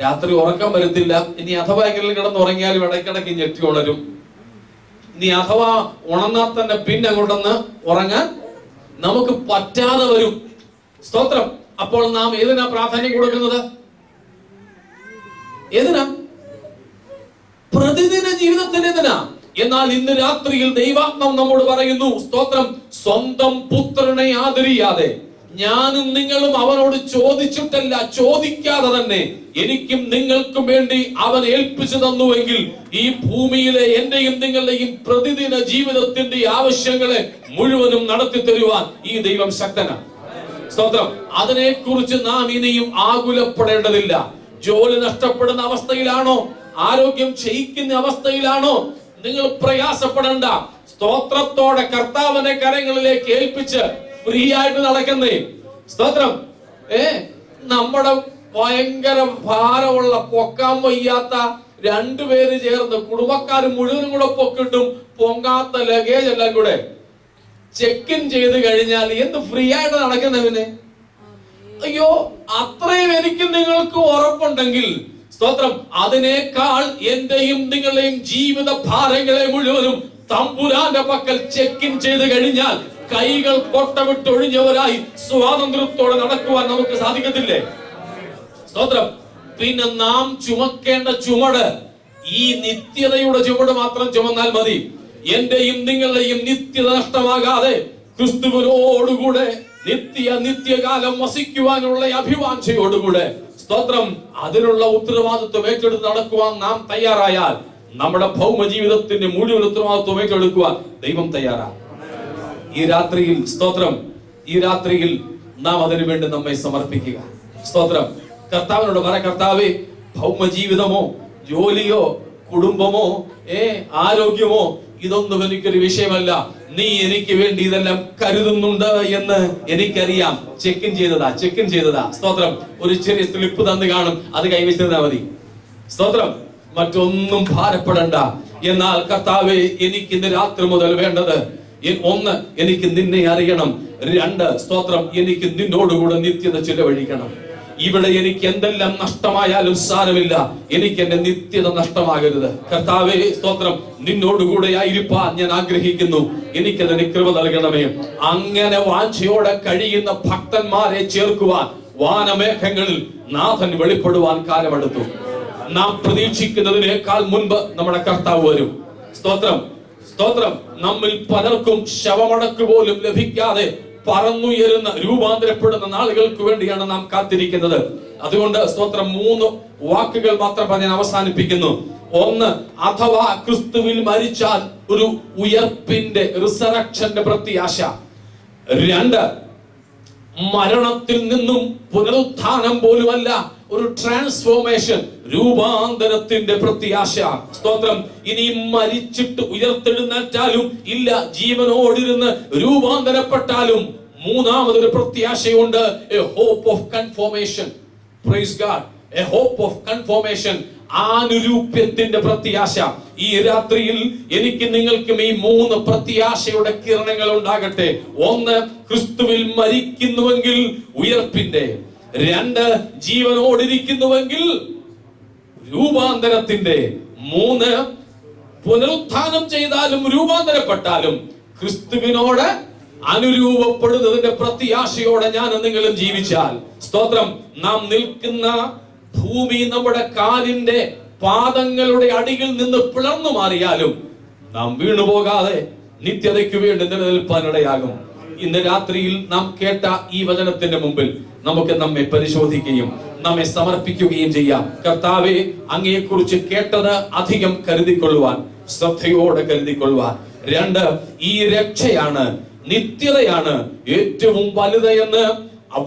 രാത്രി ഉറക്കം വരത്തില്ല. ഇനി അഥവാ കിടന്ന് ഉറങ്ങിയാലും ഇടയ്ക്കിടയ്ക്ക് ഞെട്ടി ഉണരും. ഇനി അഥവാ ഉണർന്നാൽ തന്നെ പിന്നെ അങ്ങോട്ടൊന്ന് ഉറങ്ങാൻ നമുക്ക് പറ്റാതെ വരും. സ്തോത്രം. അപ്പോൾ നാം ഏതിനാ പ്രാധാന്യം കൊടുക്കുന്നത്? ഏതിനാ? പ്രതിദിന ജീവിതത്തിന് എന്തിനാ? എന്നാൽ ഇന്ന് രാത്രിയിൽ ദൈവാത്മാവ് നമ്മോട് പറയുന്നു, സ്തോത്രം, സ്വന്തം പുത്രനെ ആദരിയാതെ ഞാനും നിങ്ങളും അവനോട് ചോദിച്ചിട്ടല്ല, ചോദിക്കാതെ തന്നെ എനിക്കും നിങ്ങൾക്കും വേണ്ടി അവൻ ഏൽപ്പിച്ചു തന്നുവെങ്കിൽ ഈ ഭൂമിയിലെ എന്റെയും നിങ്ങളുടെയും പ്രതിദിന ജീവിതത്തിന്റെ ആവശ്യങ്ങളെ മുഴുവനും നടത്തി തരുവാൻ ഈ ദൈവം ശക്തനാണ്. സ്തോത്രം. അതിനെക്കുറിച്ച് നാം ഇനിയും ആകുലപ്പെടേണ്ടതില്ല. ജോലി നഷ്ടപ്പെടുന്ന അവസ്ഥയിലാണോ, ആരോഗ്യം ക്ഷയിക്കുന്ന അവസ്ഥയിലാണോ, നിങ്ങൾ പ്രയാസപ്പെടേണ്ട. സ്തോത്രത്തോടെ കർത്താവിനെ കരങ്ങളിലേക്ക് ഏൽപ്പിച്ച് ഫ്രീ ആയിട്ട് നടക്കുന്നേ. സ്തോത്രം. നമ്മുടെ ഭയങ്കര ഭാരമുള്ള, പൊക്കാൻ വയ്യാത്ത രണ്ടുപേര് ചേർന്ന് കുടുംബക്കാർ മുഴുവനും കൂടെ പൊക്കിട്ടും പൊങ്ങാത്ത ലഗേജ് എല്ലാം കൂടെ ചെക്ക് ഇൻ ചെയ്ത് കഴിഞ്ഞാൽ എന്ത് ഫ്രീ ആയിട്ട് നടക്കുന്നവന്? അയ്യോ, അത്രയും എനിക്ക് നിങ്ങൾക്ക് ഉറപ്പുണ്ടെങ്കിൽ സ്തോത്രം, അതിനേക്കാൾ എന്റെയും നിങ്ങളുടെയും ജീവിത ഭാരങ്ങളെ മുഴുവനും തമ്പുരാന്റെ പക്കൽ ചെക്ക് ഇൻ ചെയ്ത് കഴിഞ്ഞാൽ കൈകൾ കൊട്ടവിട്ടൊഴിഞ്ഞവരായി സ്വാതന്ത്ര്യത്തോടെ നടക്കുവാൻ നമുക്ക് സാധിക്കത്തില്ലേ? സ്തോത്രം. പിന്നെ നാം ചുമക്കേണ്ട ചുമട് ഈ നിത്യതയുടെ ചുമട് മാത്രം ചുമന്നാൽ മതി. എന്റെയും നിങ്ങളുടെയും നിത്യത നഷ്ടമാകാതെ ക്രിസ്തുവിനോടുകൂടെ നിത്യകാലം വസിക്കുവാനുള്ള അഭിവാഞ്ചയോടുകൂടെ സ്തോത്രം, അതിനുള്ള ഉത്തരവാദിത്വം ഏറ്റെടുത്ത് നടക്കുവാൻ നാം തയ്യാറായാൽ നമ്മുടെ ഭൗമ ജീവിതത്തിന്റെ മുഴുവൻ ഉത്തരവാദിത്വം ഏറ്റെടുക്കുവാൻ ദൈവം തയ്യാറാണ്. ഈ രാത്രിയിൽ സ്തോത്രം, ഈ രാത്രിയിൽ നാം അതിനു വേണ്ടി നമ്മെ സമർപ്പിക്കുക. സ്തോത്രം. കർത്താവിനോട് പറ, കർത്താവേ, ഭൗമ ജീവിതമോ ജോലിയോ കുടുംബമോ ആരോഗ്യമോ ഇതൊന്നും എനിക്കൊരു വിഷയമല്ല. നീ എനിക്ക് വേണ്ടി ഇതെല്ലാം കരുതുന്നുണ്ട് എന്ന് എനിക്കറിയാം. ചെക്ക് ഇൻ ചെയ്തതാ. സ്തോത്രം. ഒരു ചെറിയ സ്ലിപ്പ് തന്നു കാണും, അത് കൈവച്ചിരുന്നാ മതി. സ്തോത്രം. മറ്റൊന്നും ഭാരപ്പെടണ്ട. എന്നാൽ കർത്താവേ, എനിക്ക് ഇന്ന് രാത്രി മുതൽ വേണ്ടത് ഒന്ന്, എനിക്ക് നിന്നെ അറിയണം. രണ്ട്, സ്തോത്രം, എനിക്ക് നിന്നോടുകൂടെ നിത്യത ചിലവഴിക്കണം. ഇവിടെ എനിക്ക് എന്തെല്ലാം നഷ്ടമായാലും സാരമില്ല, എനിക്ക് എന്റെ നിത്യത നഷ്ടമാകരുത്. കർത്താവേ, സ്തോത്രം, നിന്നോടുകൂടെ ആയിരിക്കാൻ ഞാൻ ആഗ്രഹിക്കുന്നു. എനിക്കതിന് കൃപ നൽകണമേ. അങ്ങനെ വാഞ്ചയോടെ കഴിയുന്ന ഭക്തന്മാരെ ചേർക്കുവാൻ വാനമേഘങ്ങളിൽ നാഥൻ വെളിപ്പെടുവാൻ കാലമെടുത്തു. നാം പ്രതീക്ഷിക്കുന്നതിനേക്കാൾ മുൻപ് നമ്മുടെ കർത്താവ് വരും. സ്തോത്രം. സ്തോത്രം. നമ്മിൽ പലർക്കും ശവമടക്ക് പോലും ലഭിക്കാതെ പറന്നുയരുന്ന രൂപാന്തരപ്പെടുന്ന നാളുകൾക്ക് വേണ്ടിയാണ് നാം കാത്തിരിക്കുന്നത്. അതുകൊണ്ട് സ്തോത്രം, 3 വാക്കുകൾ മാത്രം പറഞ്ഞ് അവസാനിപ്പിക്കുന്നു. ഒന്ന്, അഥവാ ക്രിസ്തുവിൽ മരിച്ചാൽ ഒരു ഉയർപ്പിന്റെ റിസറക്ഷന്റെ പ്രത്യാശ. 2, മരണത്തിൽ നിന്നും പുനരുത്ഥാനം പോലുമല്ല, ഒരു ട്രാൻസ്ഫോർമേഷൻ, രൂപാന്തരത്തിന്റെ പ്രത്യാശ. സ്തോത്രം. ഇനി മരിച്ചിട്ട് ഉയർത്തെഴുന്നേറ്റാലും ഇല്ല, ജീവനോടിരുന്ന് രൂപാന്തരപ്പെട്ടാലും മൂന്നാമതൊരു പ്രത്യാശയുണ്ട്. A hope of conformation. Praise God. A hope of conformation, ആനുരൂപ്യത്തിന്റെ പ്രത്യാശ. ഈ രാത്രിയിൽ എനിക്ക് നിങ്ങൾക്കും ഈ 3 പ്രത്യാശയുടെ കിരണങ്ങൾ ഉണ്ടാകട്ടെ. ഒന്ന്, ക്രിസ്തുവിൽ മരിക്കുന്നുവെങ്കിൽ ഉയർപ്പിന്റെ. 2, ജീവനോടിരിക്കുന്നുവെങ്കിൽ രൂപാന്തരത്തിന്റെ. 3, പുനരുത്ഥാനം ചെയ്താലും രൂപാന്തരപ്പെട്ടാലും ക്രിസ്തുവിനോട് അനുരൂപപ്പെടുന്നതിന്റെ പ്രത്യാശയോടെ ഞാൻ നിങ്ങളും ജീവിച്ചാൽ, സ്തോത്രം, നാം നിൽക്കുന്ന ഭൂമി നമ്മുടെ കാലിന്റെ പാദങ്ങളുടെ അടിയിൽ നിന്ന് പിളർന്നു മാറിയാലും നാം വീണുപോകാതെ നിത്യതയ്ക്ക് വേണ്ടി നിലനിൽപ്പാനിടയാകും. ഇന്ന് രാത്രിയിൽ നാം കേട്ട ഈ വചനത്തിന്റെ മുമ്പിൽ നമുക്ക് നമ്മെ പരിശോധിക്കുകയും നമ്മെ സമർപ്പിക്കുകയും ചെയ്യാം. കർത്താവെ, അങ്ങയെക്കുറിച്ച് കേട്ടത് അധികം കരുതിക്കൊള്ളുവാൻ, ശ്രദ്ധയോടെ കരുതിക്കൊള്ളുവാൻ. 2, ഈ രക്ഷയാണ്, നിത്യതയാണ് ഏറ്റവും വലുതെന്ന്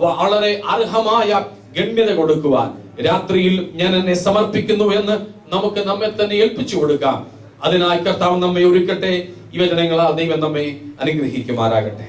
വളരെ അർഹമായ ഗണ്യത കൊടുക്കുവാൻ രാത്രിയിൽ ഞാൻ എന്നെ സമർപ്പിക്കുന്നു എന്ന് നമുക്ക് നമ്മെ തന്നെ ഏൽപ്പിച്ചു കൊടുക്കാം. അതിനായി കർത്താവ് നമ്മെ ഒരുക്കട്ടെ. ഈ വചനങ്ങളാൽ ദൈവം നമ്മെ അനുഗ്രഹിക്കുമാറാകട്ടെ.